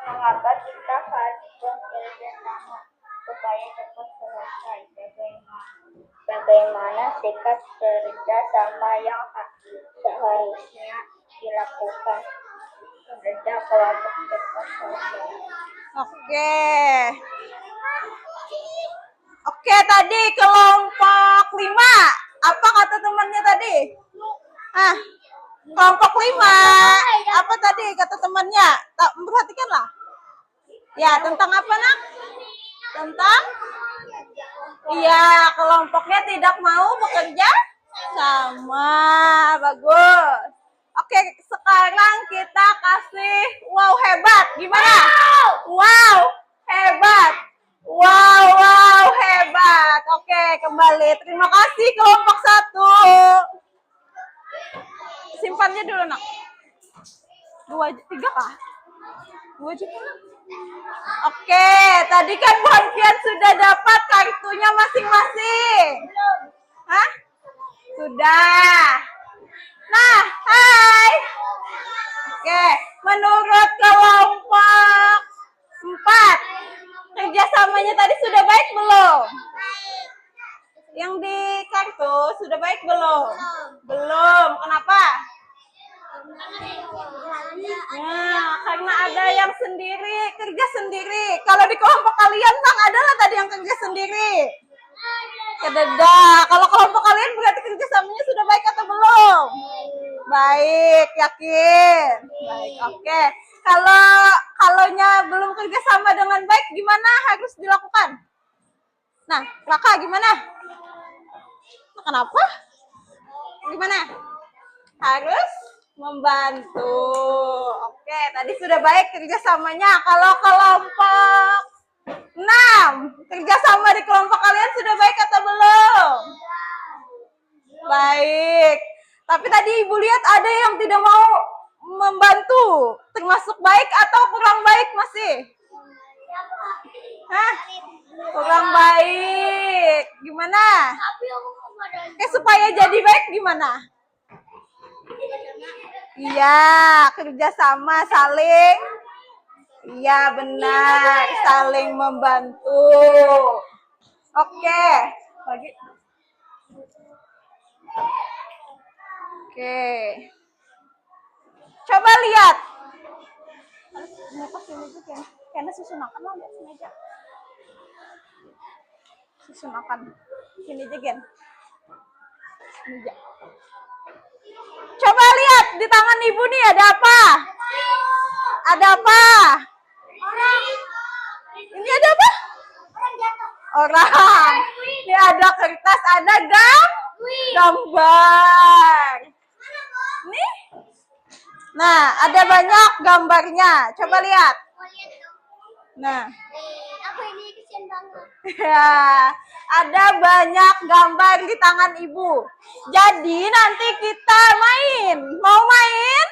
Mengapa kita harus bekerja sama supaya cepat selesai? Bagaimana sikap kerja sama yang seharusnya dilakukan? Kerja kelompok cepat selesai. Oke. Oke, tadi kelompok 5. Apa kata temannya tadi? Hah? Kelompok 5. Apa tadi kata temannya? Perhatikanlah. Ya, tentang apa nak? Tentang? Iya, kelompoknya tidak mau bekerja sama. Bagus. Oke, sekarang kita kasih wow hebat. Gimana? Wow hebat. Wow hebat. Oke, kembali. Terima kasih kelompok 1. Simpannya dulu nak. 2, 3 kah? 2 juga. Oke, tadi kan Bu Hanfian sudah dapat kartunya masing-masing. Hah? Sudah. Nah, hai. Oke, menurut kelompok 4, kerjasamanya tadi sudah baik belum? Yang di kartu sudah baik belum? Belum. Kenapa? Nah, karena ada yang sendiri, kerja sendiri. Kalau di kelompok kalian, Bang, adalah tadi yang kerja sendiri. Kededa. Kalau kelompok kalian berarti kerjasamanya sudah baik atau belum? Baik, yakin. Baik, oke. Kalaunya belum kerjasama dengan baik, gimana harus dilakukan? Nah, Raka gimana? Nah, kenapa? Gimana? Harus membantu. Oke, tadi sudah baik kerjasamanya. Kalau kelompok 6, kerjasama di kelompok kalian sudah baik atau belum? Baik. Tapi tadi Ibu lihat ada yang tidak mau membantu. Termasuk baik atau kurang baik masih? Hah? Kurang baik. Gimana? Supaya jadi baik gimana? Iya, kerjasama saling. Iya benar, saling membantu. Oke, lagi. Oke, coba lihat. Karena susun makan lah, lihat sini aja. Susun makan. Sini Jegen. Sini aja. Coba lihat di tangan ibu nih ada apa? Ada apa? Ini ada apa? Orang. Ini ada kertas, ada gambar. Nih. Nah, ada banyak gambarnya. Coba lihat. Nah. Aku ini kesian banget. Ya, ada banyak gambar di tangan ibu. Jadi nanti kita main. Mau main?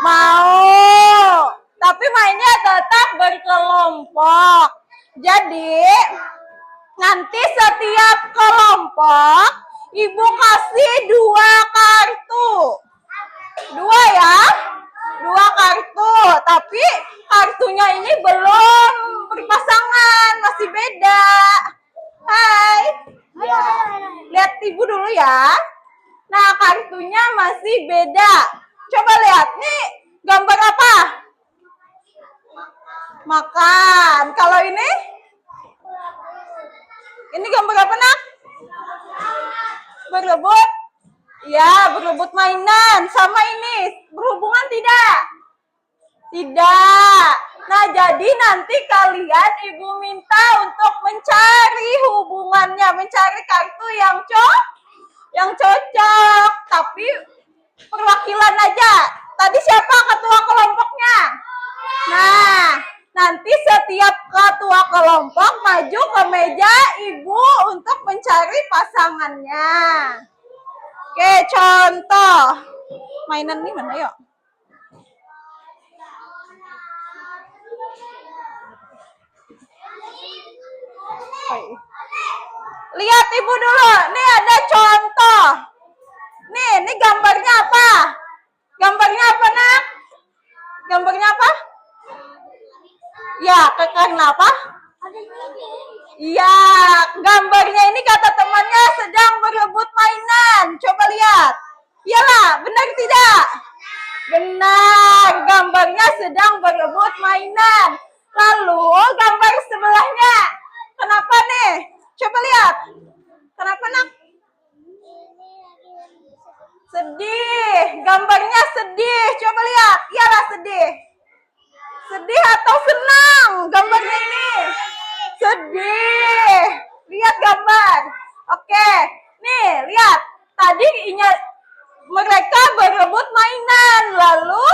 Mau. Tapi mainnya tetap berkelompok. Jadi nanti setiap kelompok ibu kasih 2 kartu. 2 ya. 2 kartu. Tapi kartunya ini belum berpasangan, masih beda. Hai. Ya. Lihat ibu dulu ya. Nah, kartunya masih beda. Coba lihat, nih gambar apa? Makan. Kalau ini? Ini gambar apa, Nak? Berebut? Ya, berebut mainan. Sama ini, berhubungan tidak? Tidak. Nah, jadi nanti kalian ibu minta untuk mencari hubungannya, mencari kartu yang cocok. Tapi perwakilan aja. Tadi siapa ketua kelompoknya? Nah, nanti setiap ketua kelompok maju ke meja ibu untuk mencari pasangannya. Oke, contoh. Mainan ini mana yuk? Lihat ibu dulu. Nih ada contoh. Nih gambarnya apa? Gambarnya apa, Nak? Gambarnya apa? Ya, karena apa? Iya, gambarnya ini kata temannya sedang berebut mainan. Coba lihat. Iyalah, benar tidak? Benar, gambarnya sedang berebut mainan. Lalu gambar sebelahnya. Kenapa nih? Coba lihat. Kenapa, Nak? Sedih. Gambarnya sedih. Coba lihat. Iyalah sedih. Sedih atau senang gambarnya ini? Sedih. Lihat gambar. Oke. Nih, lihat. Tadi mereka berebut mainan. Lalu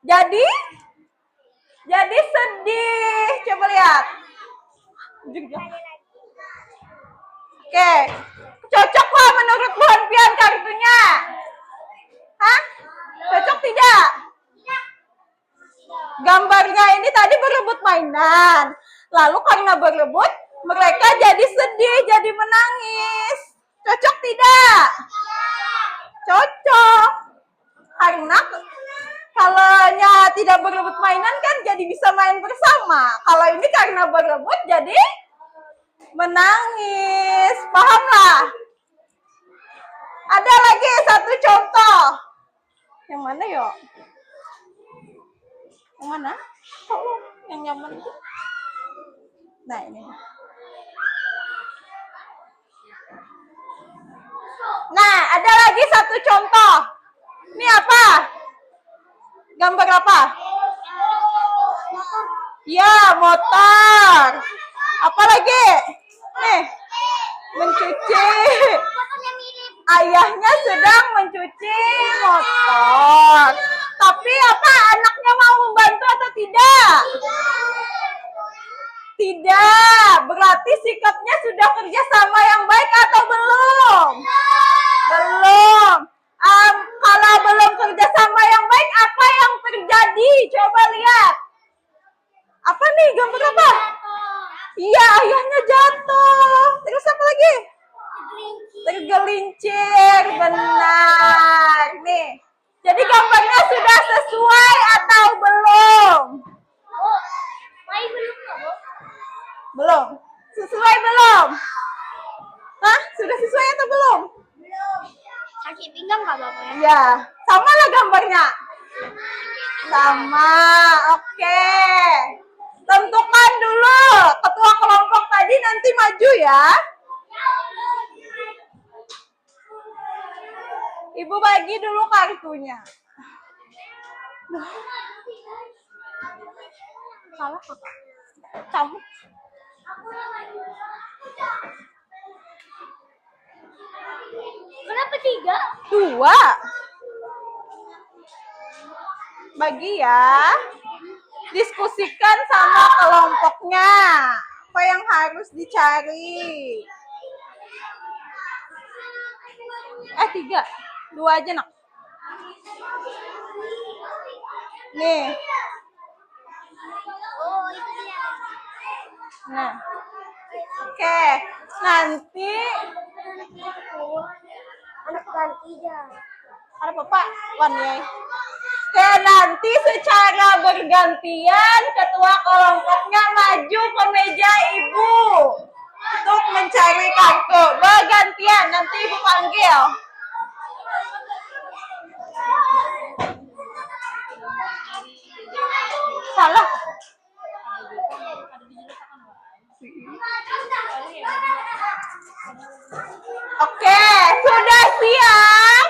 jadi sedih. Coba lihat. Oke. Cocok lah menurut Bu Hanpian kartunya? Hah? Cocok tidak? Gambarnya ini tadi berebut mainan. Lalu karena berebut, mereka jadi sedih, jadi menangis. Cocok tidak? Cocok. Karena kalaunya tidak berebut mainan kan jadi bisa main bersama. Kalau ini karena berebut jadi menangis. Pahamlah? Ada lagi satu contoh. Yang mana yuk? Yang mana? Oh, yang nyaman itu. Nah, ini. Nah, ada lagi satu contoh. Ini apa? Gambar apa? Ya, motor. Apa lagi? Nih, mencuci. Ayahnya sedang mencuci motor. Tapi apa? Anaknya mau membantu atau tidak? Tidak. Berarti sikapnya sudah kerja sama yang baik atau belum? Belum. Kalau belum kerja sama yang baik, apa yang terjadi? Coba lihat. Apa nih? Gambar apa? Iya, ayahnya jatuh. Terus apa lagi? Tergelincir. Benar. Nih. Jadi gambarnya sudah sesuai atau belum? Belum. Sesuai belum? Hah? Sudah sesuai atau belum? Kaki pinggang nggak Bapak ya? Ya. Sama lah gambarnya? Sama. Oke. Tentukan dulu ketua kelompok tadi. jadi nanti maju ya. Ibu bagi dulu kartunya. Salah kakak. Kamu. Kenapa 3? 2. Bagi ya. Diskusikan sama kelompoknya. Apa yang harus dicari? 3. 2 aja nak. Nih. Oh, itu dia. Nah. Oke. Nanti Anak ganti ya. ada Bapak Wan ya. Oke, nanti secara bergantian ketua kelompoknya maju ke meja ibu untuk mencari kartu. Bergantian, nanti ibu panggil. Salah. Oke, sudah siap?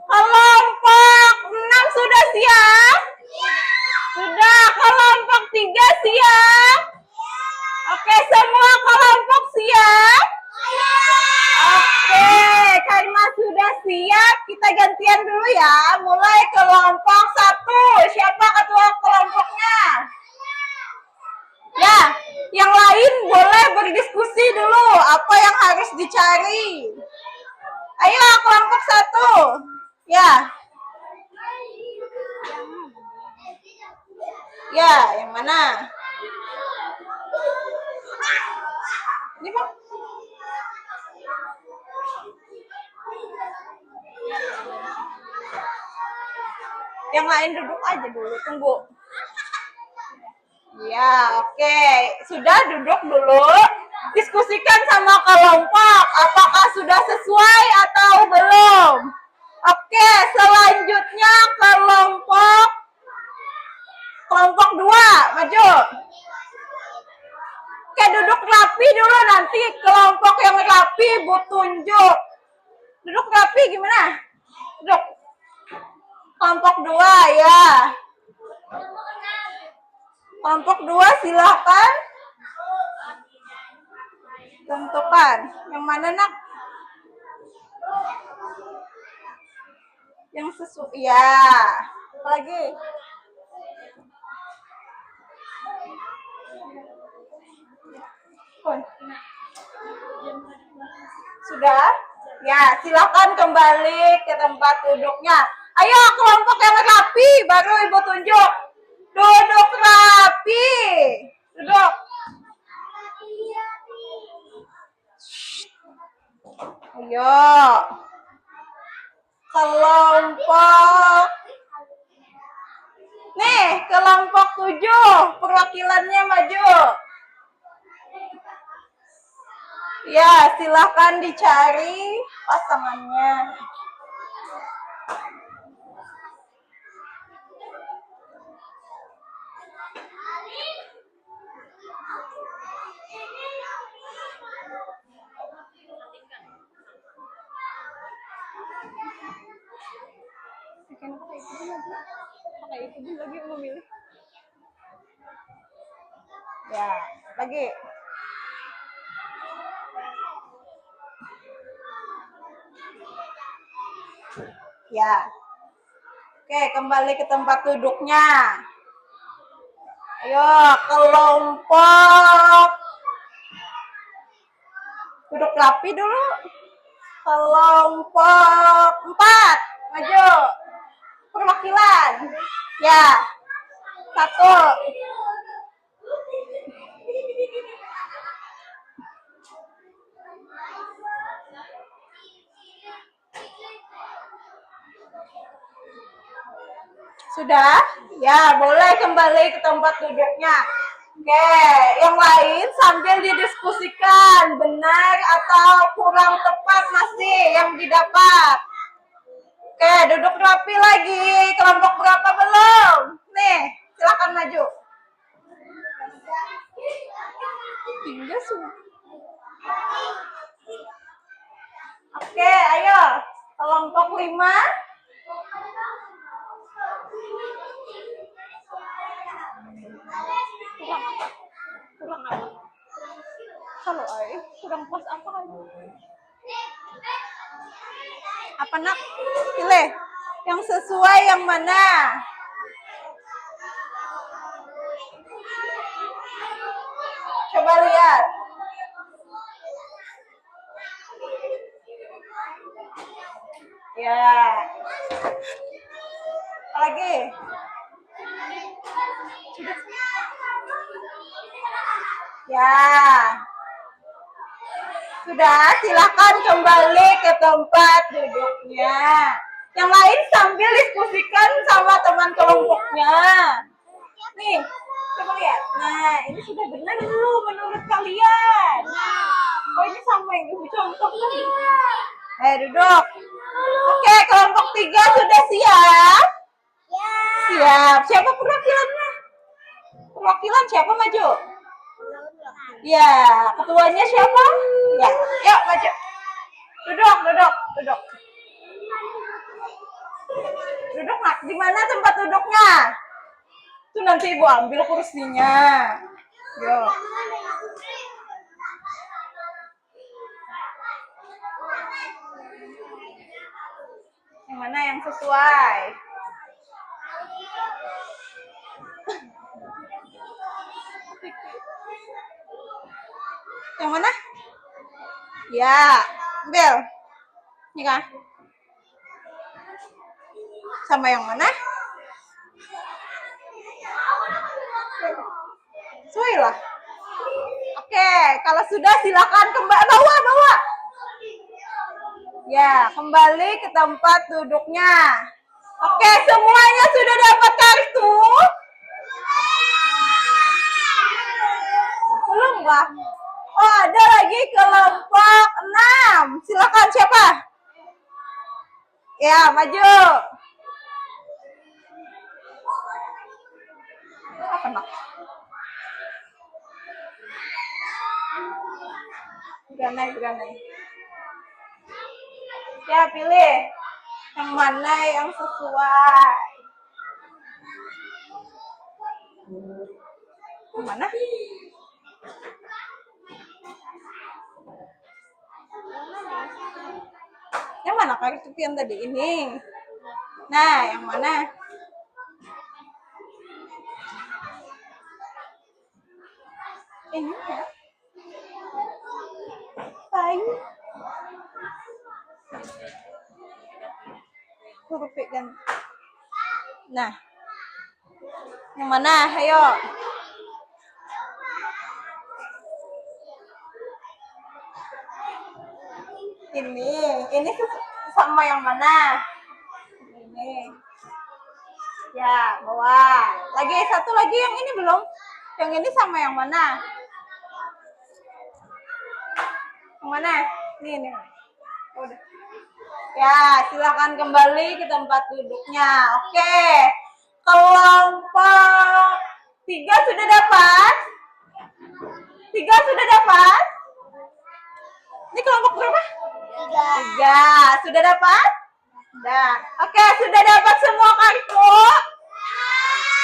Kelompok 6 sudah siap? Sudah. Kelompok 3 siap? Oke, semua kelompok siap? Oke, karena sudah siap, kita gantian dulu ya. Mulai kelompok 1. Siapa ketua kelompoknya? Ya, yang lain boleh berdiskusi dulu. Apa yang harus dicari? Ayo, kelompok 1. Ya. Ya, yang mana? Ini Pak. Yang lain duduk aja dulu, tunggu. Ya, oke. Sudah duduk dulu. Diskusikan sama kelompok. Apakah sudah sesuai atau belum? Oke, selanjutnya kelompok 2, maju. Oke, duduk rapi dulu, nanti kelompok yang rapi ibu tunjuk. Duduk rapi gimana? Duduk. Kelompok 2 ya. Kelompok 2 silahkan tentukan. Yang mana nak? Yang sesuai. Ya. Apa lagi? Sudah? Ya, silakan kembali ke tempat duduknya. Ayo kelompok yang rapi, baru ibu tunjuk. Duduk rapi. Duduk. Ayo. Kelompok. Nih, kelompok 7. Perwakilannya maju. Ya, silakan dicari pasangannya. Pakai itu dulu lagi memilih. Ya, lagi. Ya. Oke, kembali ke tempat duduknya. Ayo, kelompok. Duduk rapi dulu. Kelompok 4. Maju. Perwakilan. Ya. 1. Sudah? Ya, boleh kembali ke tempat duduknya. Oke, yang lain sambil didiskusikan benar atau kurang tepat masih yang didapat. Oke, duduk rapi lagi. Kelompok berapa belum? Nih, silakan maju. 3 sudah. Oke, ayo. Kelompok 5. Kurang apa? Kalau kurang pas apa? Apa nak? Pilih. Yang sesuai yang mana? Coba lihat. Ya. Apa lagi? Ya. Sudah, silakan kembali ke tempat duduknya. Yang lain sambil diskusikan sama teman kelompoknya. Nih, coba lihat. Nah, ini sudah benar belum menurut kalian? Oh, ini sama yang ibu contoh kan? Duduk. Oke, kelompok 3 sudah siap? Siap. Siapa perwakilannya? Perwakilan siapa maju? Ya, ketuanya siapa? Ya, yuk maju. Duduk. Duduk nak, di mana tempat duduknya? Tuh nanti ibu ambil kursinya. Yuk. Yang mana yang sesuai? Yang mana? Ya, ambil. Ini kan? Sama yang mana? Sesuai lah. Oke, kalau sudah silakan kembali bawa. Ya, kembali ke tempat duduknya. Oke, semuanya sudah dapat kartu? Belum, Pak? Oh, ada lagi kelompok 6. Silakan siapa? Ya, maju. Apa nak? Beranai. Ya, pilih. Yang mana yang sesuai? Yang mana? Yang mana kartu pion tadi? Ini. Nah, yang mana? Ini ya. Baik. Huruf kan. Nah. Yang mana? Ayo. Ini sama yang mana? Ini. Ya, bawa. Lagi satu lagi yang ini belum. Yang ini sama yang mana? Yang mana? Ini. Udah. Ya, silakan kembali ke tempat duduknya. Oke. Kelompok 3 sudah dapat? 3 sudah dapat? Ini kelompok berapa? 3. Sudah dapat? Sudah. Oke, sudah dapat semua kartu?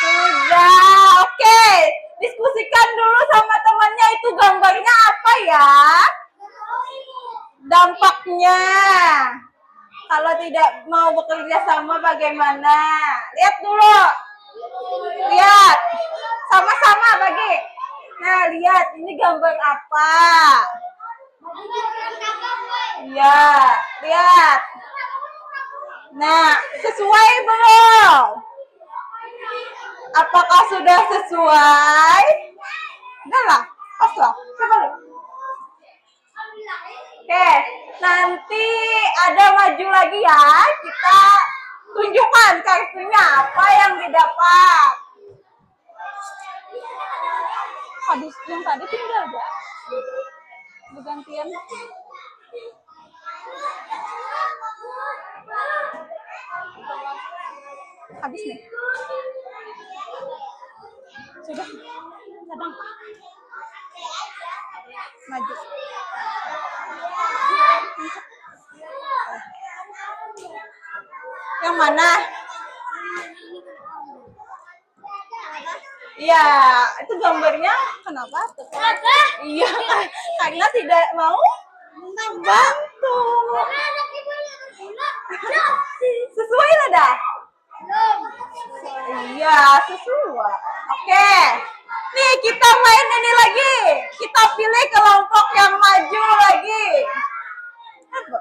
Sudah. Oke. Diskusikan dulu sama temannya itu gambarnya apa ya? Dampaknya. Kalau tidak mau bekerja sama bagaimana? Lihat dulu. Lihat. Sama-sama bagi. Nah, lihat. Ini gambar apa? Ya, lihat. Nah, sesuai belum? Apakah sudah sesuai? Udah lah, pas lah. Coba lihat. Oke, nanti ada maju lagi ya. Kita tunjukkan kartunya apa yang didapat. Habis yang tadi tinggal aja. Bergantian. Habis nih. Sudah. Sedang. Maju. Yang mana? Iya, itu gambarnya kenapa? Iya, karena tidak mau membantu. Sesuai lah dah. Iya, sesuai. Oke. Nih, kita main ini lagi. Kita pilih kelompok yang maju lagi. Kenapa?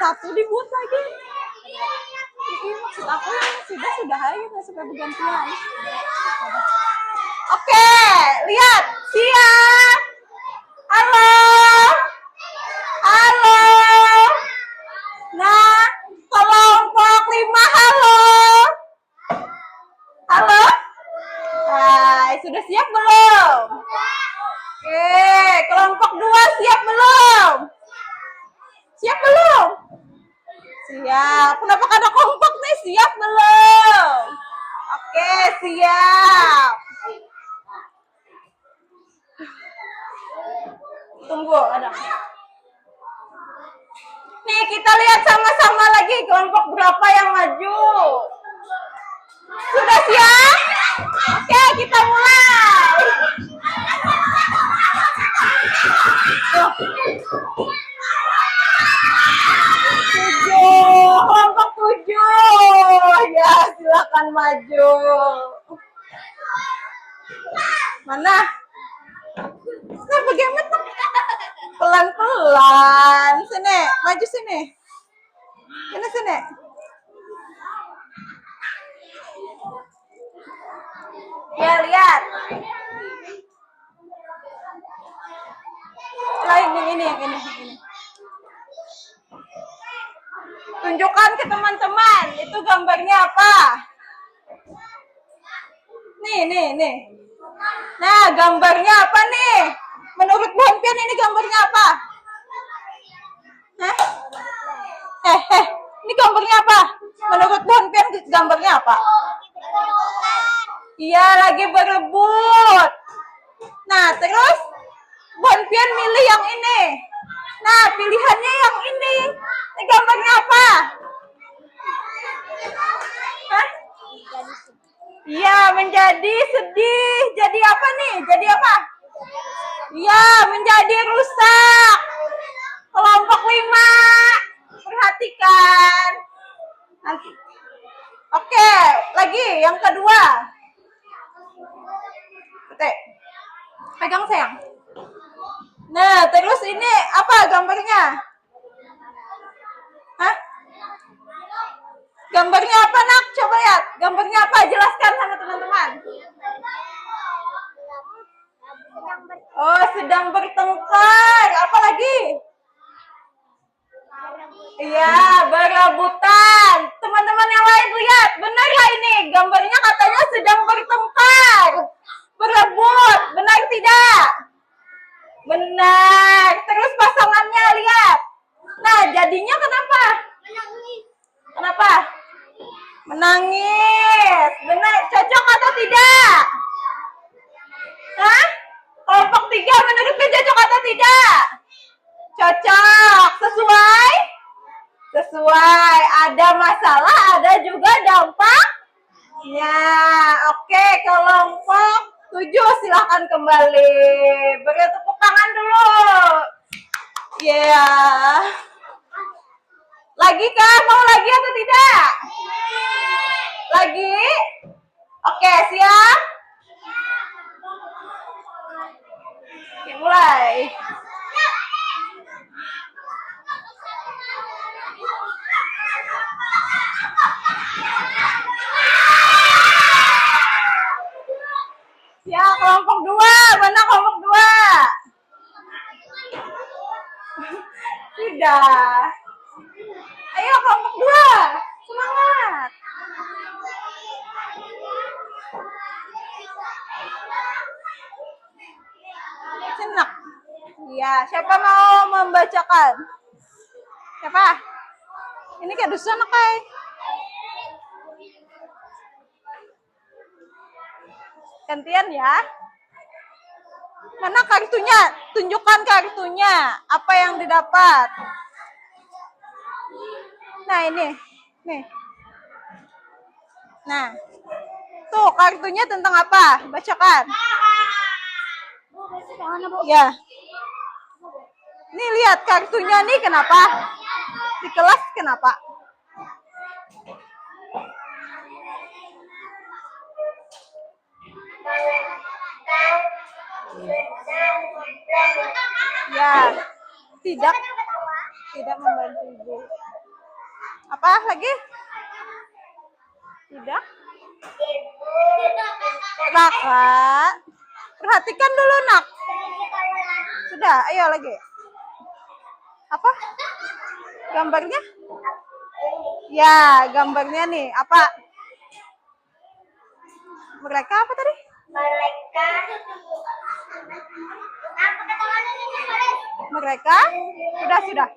Satu dibuat lagi. Ini maksud aku yang sudah aja nggak suka bergantian. Oke, lihat. Siap. Halo. Halo. Nah, kelompok 5 halo. Halo. Hai, sudah siap belum? Oke, kelompok 2 siap belum? Siap belum? Siap. Kenapa kada kompak nih? Siap belum? Oke, siap. Tunggu, ada. Nih, kita lihat sama-sama lagi kelompok berapa yang maju. Sudah siap? Oke, kita mulai. Tuh. 7, kelompok 7. Ya, silakan maju. Mana? Nah, bagaimana? Pelan-pelan. Sini, maju sini. Sini. Ya, lihat. Nah, ini. Tunjukkan ke teman-teman, itu gambarnya apa? Nih. Nah, gambarnya apa nih? Menurut Bu Hempian ini gambarnya apa? Hah? Ini gambarnya apa? Menurut Bu Hempian gambarnya apa? Iya, lagi berebut. Nah, terus Bu Hempian milih yang ini. Nah, pilihannya yang ini. Ini gambarnya apa? Hah? Iya, menjadi sedih. Jadi apa nih? Jadi apa? Iya, menjadi rusak. Kelompok 5. Perhatikan. Nanti. Oke, lagi yang kedua. Oke. Pegang sayang. Nah, terus ini apa gambarnya? Hah? Gambarnya apa, Nak? Coba lihat. Gambarnya apa? Jelaskan sama teman-teman. Oh, sedang bertengkar. Apa lagi? Iya, berebutan. Teman-teman yang lain lihat. Benar lah ini. Gambarnya katanya sedang bertengkar. Berebut. Benar tidak? Benar. Terus pasangannya lihat. Nah, jadinya kenapa? Kenapa? Menangis. Benar. Cocok atau tidak? Hah? Kelompok 3 menurutnya cocok atau tidak? Cocok. Sesuai? Sesuai. Ada masalah, ada juga dampaknya. Oke, kelompok 7 silahkan kembali. Beri tepuk tangan dulu. Ya. Lagi kah? Mau lagi atau tidak? Lagi? Oke, siap? Oke, mulai. Ya, kelompok 2. Mana kelompok 2? Sudah. Ayo kelompok 2. Semangat. Senang. Iya, siapa mau membacakan? Siapa? Ini kayak dusun kayak. Gantian ya. Mana kartunya? Tunjukkan kartunya. Apa yang didapat? Nah, ini. Nih. Nah. Tuh, kartunya tentang apa? Bacakan. Ya. Nih, lihat kartunya nih kenapa? Di kelas kenapa? Ya, tidak membantu ibu. Apa lagi? Tidak. Raka, perhatikan dulu nak. Sudah, ayo lagi. Apa? Gambarnya? Ya, gambarnya nih. Apa? Mereka apa tadi? Mereka? Sudah.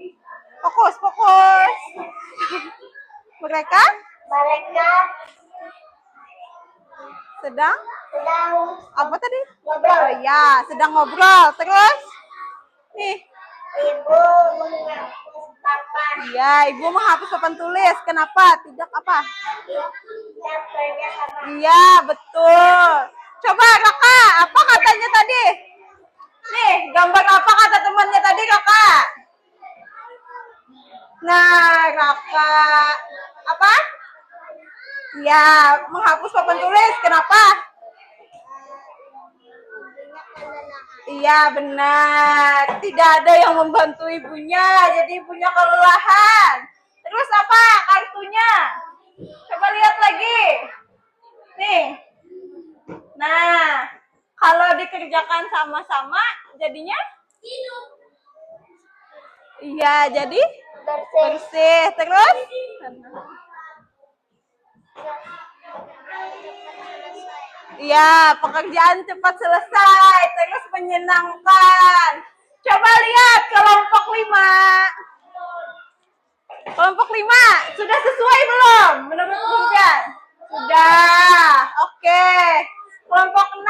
Fokus. Mereka? Sedang? Apa tadi? Oh ya, sedang ngobrol. Terus? Nih. Ibu menghapus papan. Iya, ibu menghapus papan tulis. Kenapa? Tidak apa? Tidak kerja sama. Iya, betul. Coba Kakak, apa katanya tadi? Nih, gambar apa kata temannya tadi Kakak? Nah, Kakak. Apa? Ya, menghapus papan tulis. Kenapa? Iya, benar. Tidak ada yang membantu ibunya, jadi ibunya kelelahan. Terus apa kartunya? Coba lihat lagi. Nih. Nah, kalau dikerjakan sama-sama, jadinya? Iya, jadi? Bersih. Terus? Iya, pekerjaan cepat selesai, terus menyenangkan. Coba lihat kelompok 5. Kelompok 5, sudah sesuai belum menurut Bunjan? Sudah, oke. Kelompok 6?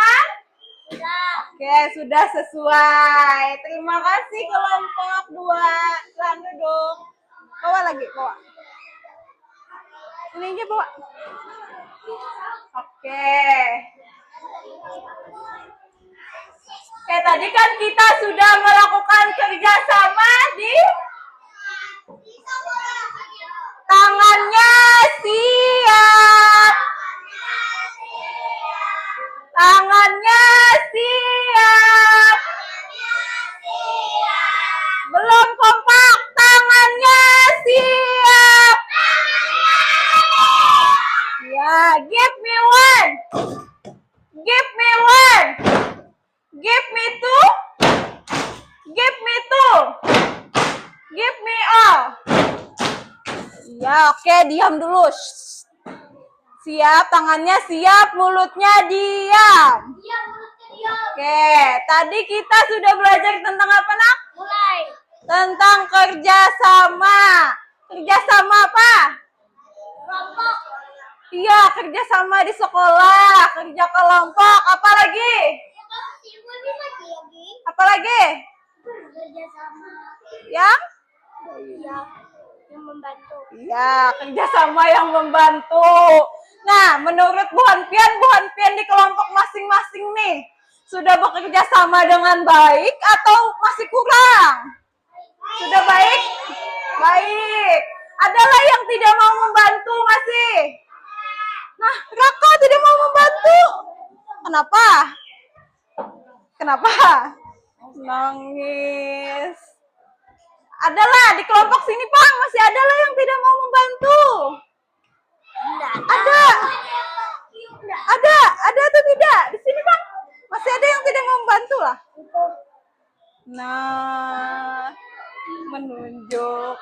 Oke, sudah sesuai. Terima kasih kelompok 2. Silahkan duduk. Bawa lagi, bawa. Ini aja bawa. Oke. Oke, tadi kan kita sudah melakukan kerjasama di tangannya siap. Tangannya siap. Belum kompak, tangannya siap. Ya, give me one. Give me one. Give me two. Give me two. Give me all. Ya, oke, diam dulu. Shh. Siap, tangannya siap, mulutnya diam. Oke, tadi kita sudah belajar tentang apa, Nak? Mulai. Tentang kerjasama. Kerjasama apa? Kelompok. Iya, kerjasama di sekolah, kerja kelompok, apa lagi? Apa lagi? Kerja sama. Yang? Iya. Yang membantu. Iya, kerjasama yang membantu. Nah, menurut Bu Hanpian di kelompok masing-masing nih, sudah bekerja sama dengan baik atau masih kurang? Sudah baik? Baik. Adalah yang tidak mau membantu masih? Nah, Raka tidak mau membantu. Kenapa? Kenapa? Nangis. Adalah di kelompok sini, Pak, masih adalah yang tidak mau membantu. Ada atau tidak? Di sini, Bang. Masih ada yang tidak mau membantu lah. Nah, menunjuk.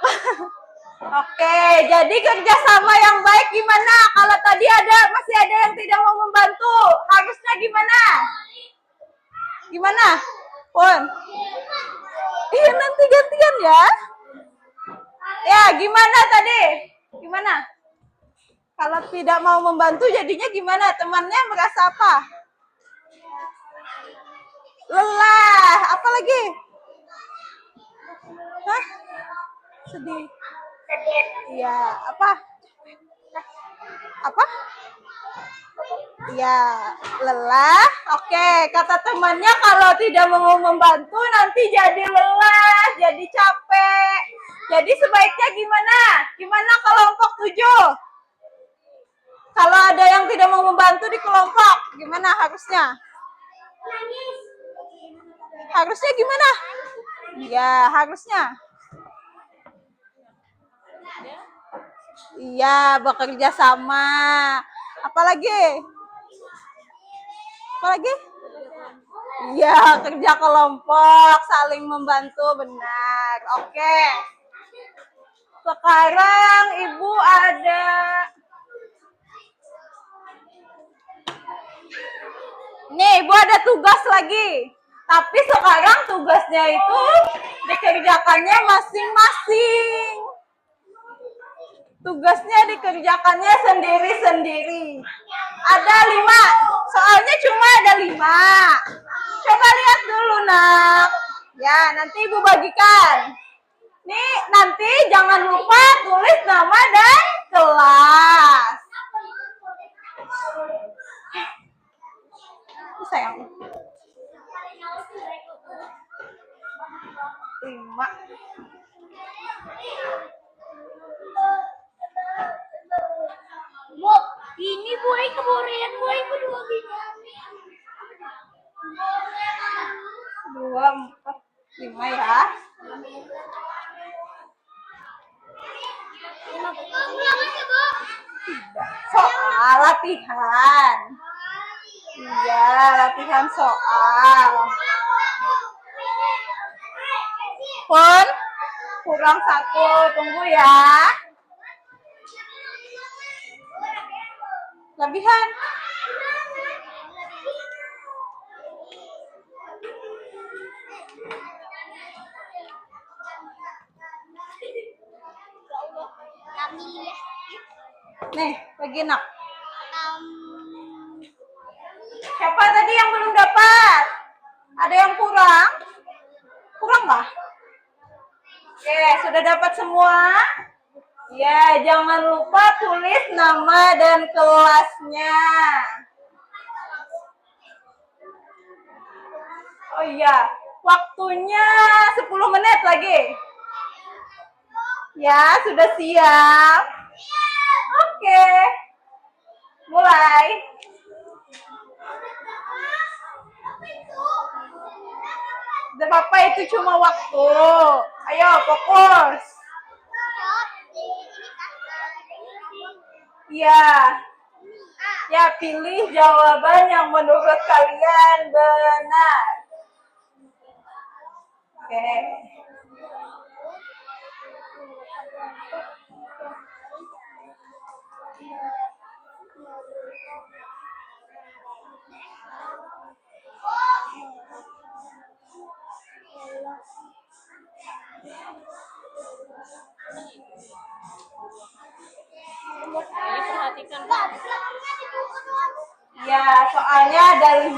Oke, jadi kerjasama yang baik gimana? Kalau tadi masih ada yang tidak mau membantu, harusnya gimana? Gimana? Pon? Iya, nanti gantian ya. Ya, gimana tadi? Gimana? Kalau tidak mau membantu jadinya gimana? Temannya merasa apa? lelah. Apa lagi? Hah? Sedih. Iya, apa? Apa? Iya, lelah. Oke, kata temannya kalau tidak mau membantu nanti jadi lelah, jadi capek. Jadi sebaiknya gimana? Gimana kelompok 7? Kalau ada yang tidak mau membantu di kelompok, gimana harusnya? Harusnya gimana? Iya, harusnya. Iya, bekerja sama. Apalagi? Apalagi? Iya, kerja kelompok, saling membantu, benar. Oke. Sekarang Ibu ada nih, Ibu ada tugas lagi. Tapi sekarang tugasnya itu dikerjakannya masing-masing. Tugasnya dikerjakannya sendiri-sendiri. Ada 5. Soalnya cuma ada 5. Coba lihat dulu, Nak. Ya, nanti Ibu bagikan. Nih, nanti jangan lupa tulis nama dan kelas. Sayang. 5. Bu, ini boy keborean boy berdua gini. 2, 4, 5 ya. Soal latihan. Iya, latihan soal. Pon, kurang 1, tunggu ya. Lebihan. Nih, bagi Nak. Siapa tadi yang belum dapat? Ada yang kurang? Kurang nggak? Oke, sudah dapat semua? Ya, jangan lupa tulis nama dan kelasnya. Oh iya, waktunya 10 menit lagi. Ya, sudah siap? Oke. Mulai. Bapak itu cuma waktu. Ayo, fokus. Ya. Ya, pilih jawaban yang menurut kalian benar. Oke. Perhatikan. Ya, soalnya ada 5.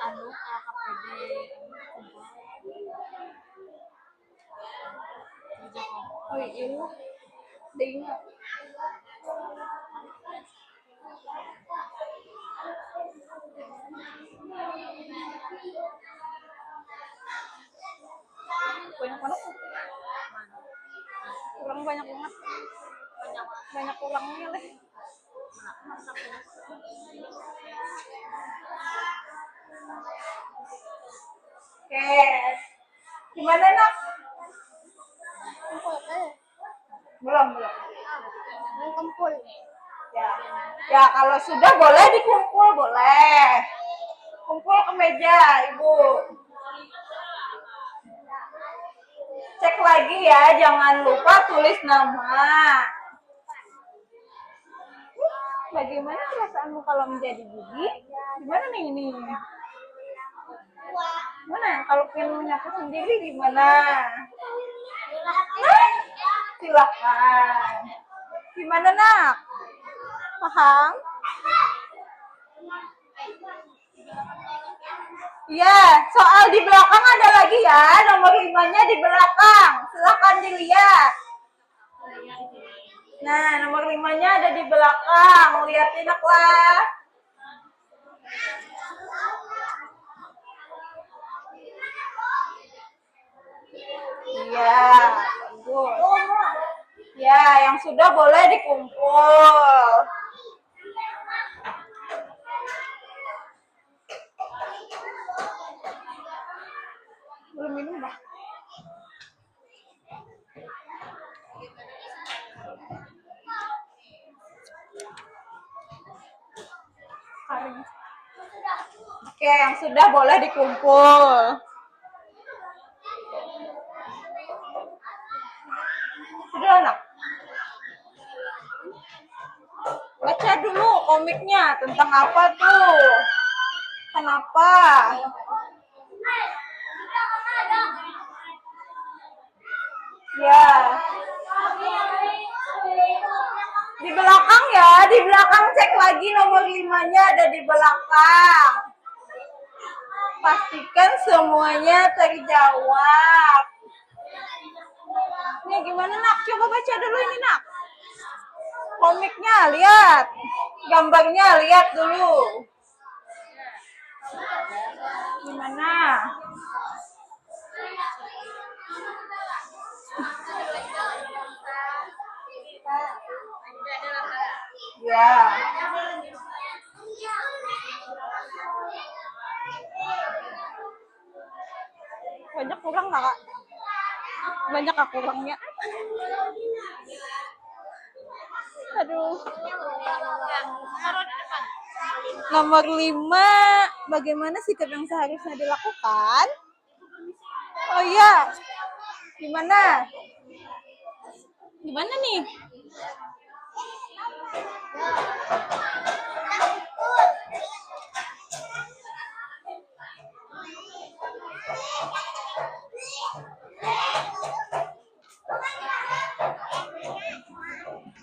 Anu KKPD Oh iya, ding. Banyak banget. Kurang banyak banget. Banyak kurangnya deh. Oke. Gimana, Nak? Belum. Kumpul. Ya. Ya, kalau sudah boleh dikumpul, boleh. Kumpul ke meja, Ibu. Cek lagi ya, jangan lupa tulis nama. Bagaimana perasaanmu kalau menjadi gigi? Gimana nih ini? Gimana? Kalau pengen menyapu sendiri gimana? Nah, silakan. Gimana nak? Paham? Ya, soal di belakang ada lagi ya, nomor 5-nya di belakang. Silakan dilihat. Nah, nomor 5-nya ada di belakang. Lihatin lah. Iya, bagus. Ya, yang sudah boleh dikumpul. Belum minum bah. Oke, yang sudah boleh dikumpul. Sudah anak. Baca dulu komiknya tentang apa tuh? Kenapa? Ya. Di belakang ya, di belakang cek lagi nomor 5-nya ada di belakang. Pastikan semuanya terjawab. Ini gimana nak? Coba baca dulu ini nak. Komiknya lihat. Gambarnya lihat dulu. Gimana? Ya. Banyak kurang nggak kak? Banyak kak kurangnya. Aduh. Nomor 5, bagaimana sikap yang seharusnya dilakukan? Oh iya, gimana? Gimana nih?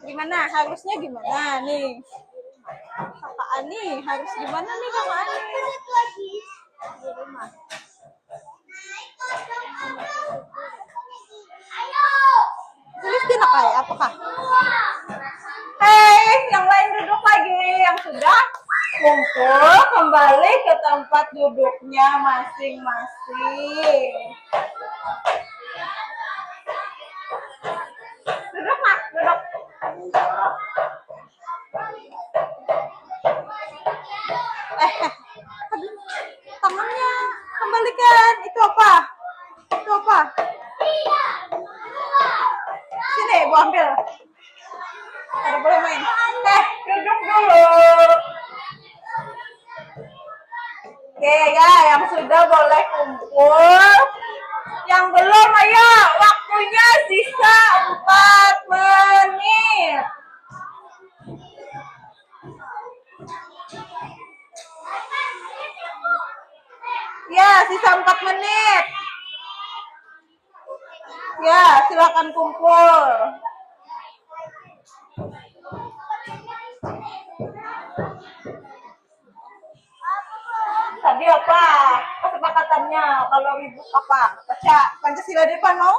Gimana? Harusnya gimana nih? Kakak Ani, harus gimana nih Kakak Ani? Di rumah. Tulis di nak apakah? Hei, yang lain duduk lagi. Yang sudah kumpul kembali ke tempat duduknya masing-masing. Duduk nak, duduk. Tangannya kembalikan. Itu apa? Itu apa? Sini, Bu ambil. Ada boleh main. Duduk dulu. Oke ya, yang sudah boleh kumpul. Yang belum, ayo. Waktunya sisa 4 menit. Ya, sisa 4 menit. Ya, silakan kumpul. Tadi apa kesepakatannya? Kalau ribut apa? Baca Pancasila di depan mau?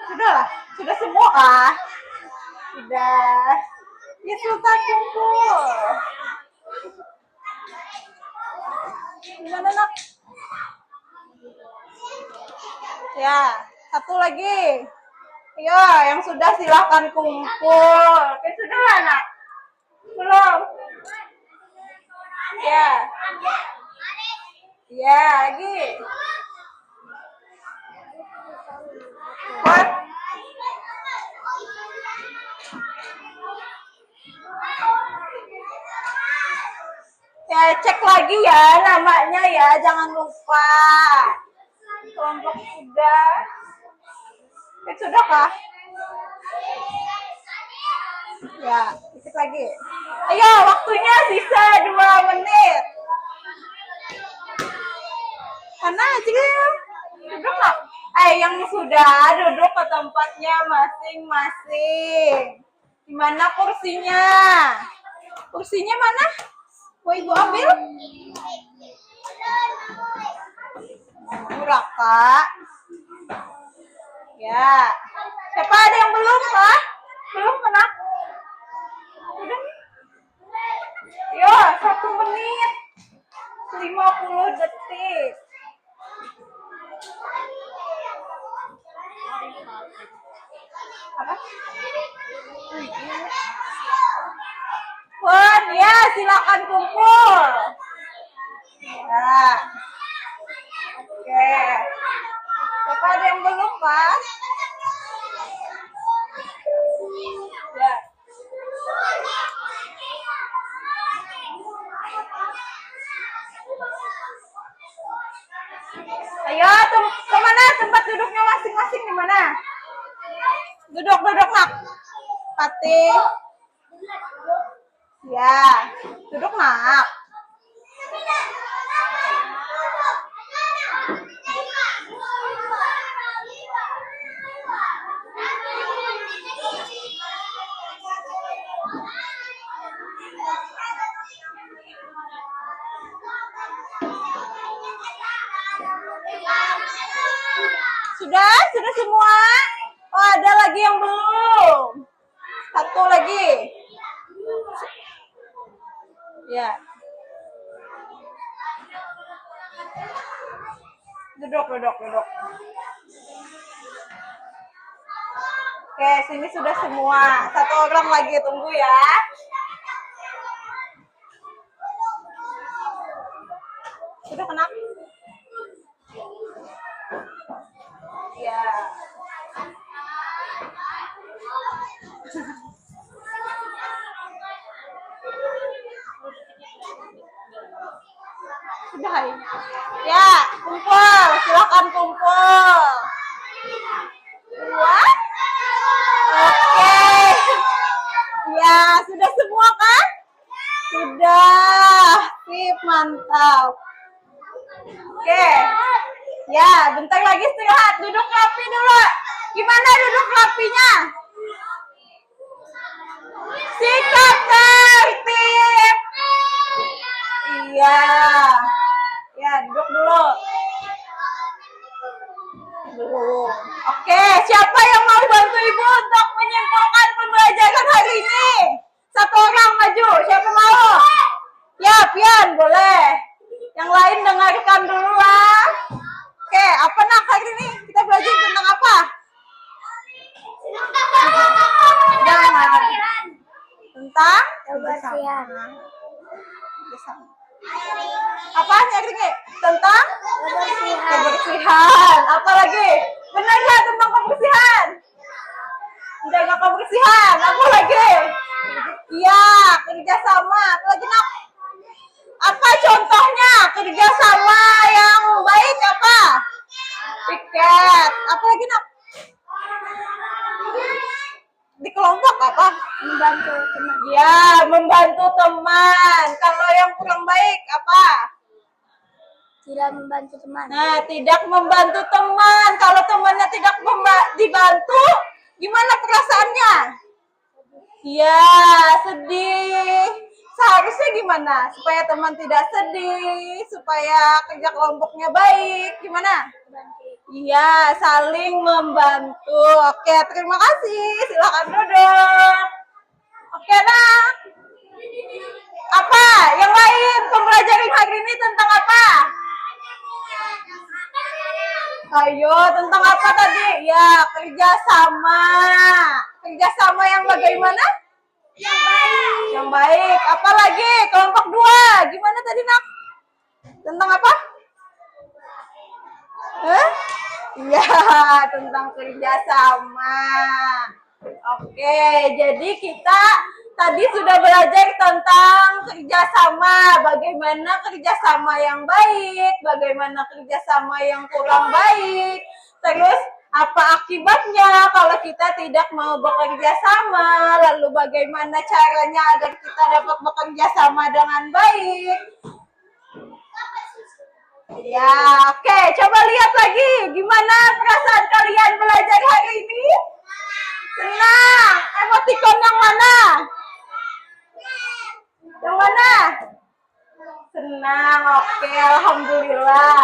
Sudah, sudah semua kah? Sudah. Ya sudah kumpul. Gimana nak? Ya, satu lagi. Ya, yang sudah silakan kumpul. Oke, sudah anak? Belum? Ya. Ya, lagi. What? Ya, cek lagi ya namanya ya, jangan lupa. Kelompok sudah. Sudah kah? Ya, dikit lagi. Ayo, waktunya sisa 2 menit. Karena aja duduk nggak? Yang sudah duduk ke tempatnya masing-masing. Di mana kursinya? Kursinya mana? Mau ibu ambil? Murah, Kak. Ya. Siapa ada yang belum, Kak? Belum, kena? Udah. Yo, 1 menit. 50 detik. Apa? Wan, ya silakan kumpul. Ya. Oke. Siapa ada yang belum, Pak? Ya. Ayo, kemana tempat duduknya masing-masing di mana? Duduk, nak. Pati. Ya, duduk, nak. Sudah semua? Oh, ada lagi yang belum. 1 lagi. Ya. Duduk. Oke, sini sudah semua. 1 orang lagi, tunggu ya. Sudah kena? Ya. Sudah ya, kumpul, silakan kumpul. 2. Oke. Ya, sudah semua kan? Sudah. Sip, mantap. Oke. Ya, bentar lagi istirahat. Duduk rapi dulu. Gimana duduk rapinya? Sikap tertib. Iya. Ya, duduk dulu. Oke, siapa yang mau bantu ibu untuk menyimpulkan pembelajaran hari ini? 1 orang maju. Siapa mau? Ya, Pian, boleh. Yang lain dengarkan dulu lah. Oke, apa nak hari ini? Kita belajar tentang apa? Jangan. Tentang Kebersihan. Apa hari ini? Tentang Kebersihan. kebersihan. Apa lagi? Benar nggak tentang kebersihan? Menjaga kebersihan. Apa lagi? Iya, kerjasama. Apa lagi nak? Apa contohnya kerjasama yang baik apa? Piket. Apa lagi nak? Di kelompok apa? Membantu teman. Ya, membantu teman. Kalau yang kurang baik apa? Tidak membantu teman. Nah, tidak membantu teman. Kalau temannya tidak dibantu, gimana perasaannya? Ya, sedih. Seharusnya gimana? Supaya teman tidak sedih, supaya kerja kelompoknya baik. Gimana? Iya, saling membantu. Oke, terima kasih. Silakan duduk. Oke, nak. Apa? Yang lain pembelajaran hari ini tentang apa? Ayo, tentang apa tadi? Ya, kerjasama. Kerjasama yang bagaimana? Yang baik. Yang baik. Apa lagi? Kelompok 2. Gimana tadi, Nak? Tentang apa? Hah? Iya, tentang kerjasama. Oke, jadi kita tadi sudah belajar tentang kerjasama. Bagaimana kerjasama yang baik, bagaimana kerjasama yang kurang baik. Terus apa akibatnya kalau kita tidak mau bekerja sama? Lalu bagaimana caranya agar kita dapat bekerja sama dengan baik? Ya, oke. Coba lihat lagi. Gimana perasaan kalian belajar hari ini? Senang. Emoticon yang mana? Yang mana? Senang. Oke, alhamdulillah.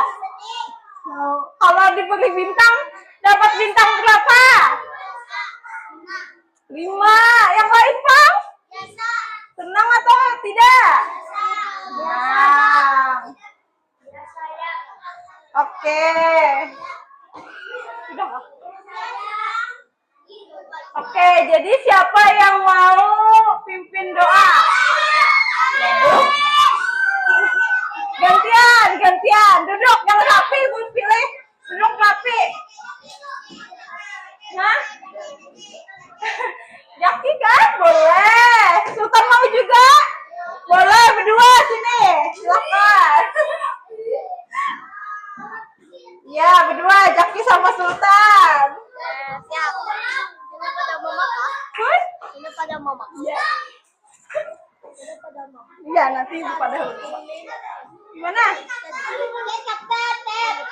Kalau diberi bintang, dapat bintang berapa? 5. Yang lain, Bang? Senang atau tidak? Senang. Oke. Sudah nggak? Oke, jadi siapa yang mau pimpin doa? Gantian. Duduk, yang rapi, Bu pilih. Duduk rapi. Nah? Jaki kan? Boleh. Sultan mau juga? Boleh, berdua sini. Silakan. Ya, berdua, Jaki sama Sultan. Siap. Ini pada mama kah? Ini pada mama. Iya. Ini pada mama. Iya, nanti pada gimana? Bismillahirrahmanirrahim.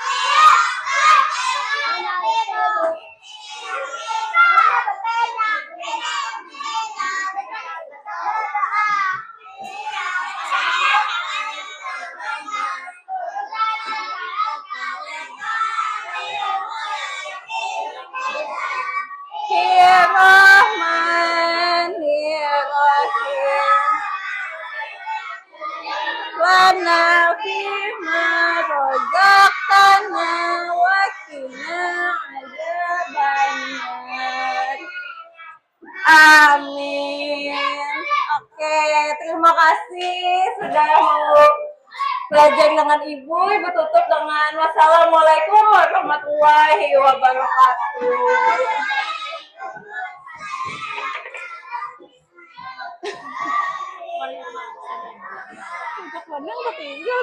Wa nafima razaqtana wa qina adzabannar. Amin. Oke, terima kasih sudah mau belajar dengan Ibu. Ibu tutup dengan wassalamualaikum warahmatullahi wabarakatuh. Untuk mana udah tinggal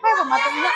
Hai pematunya.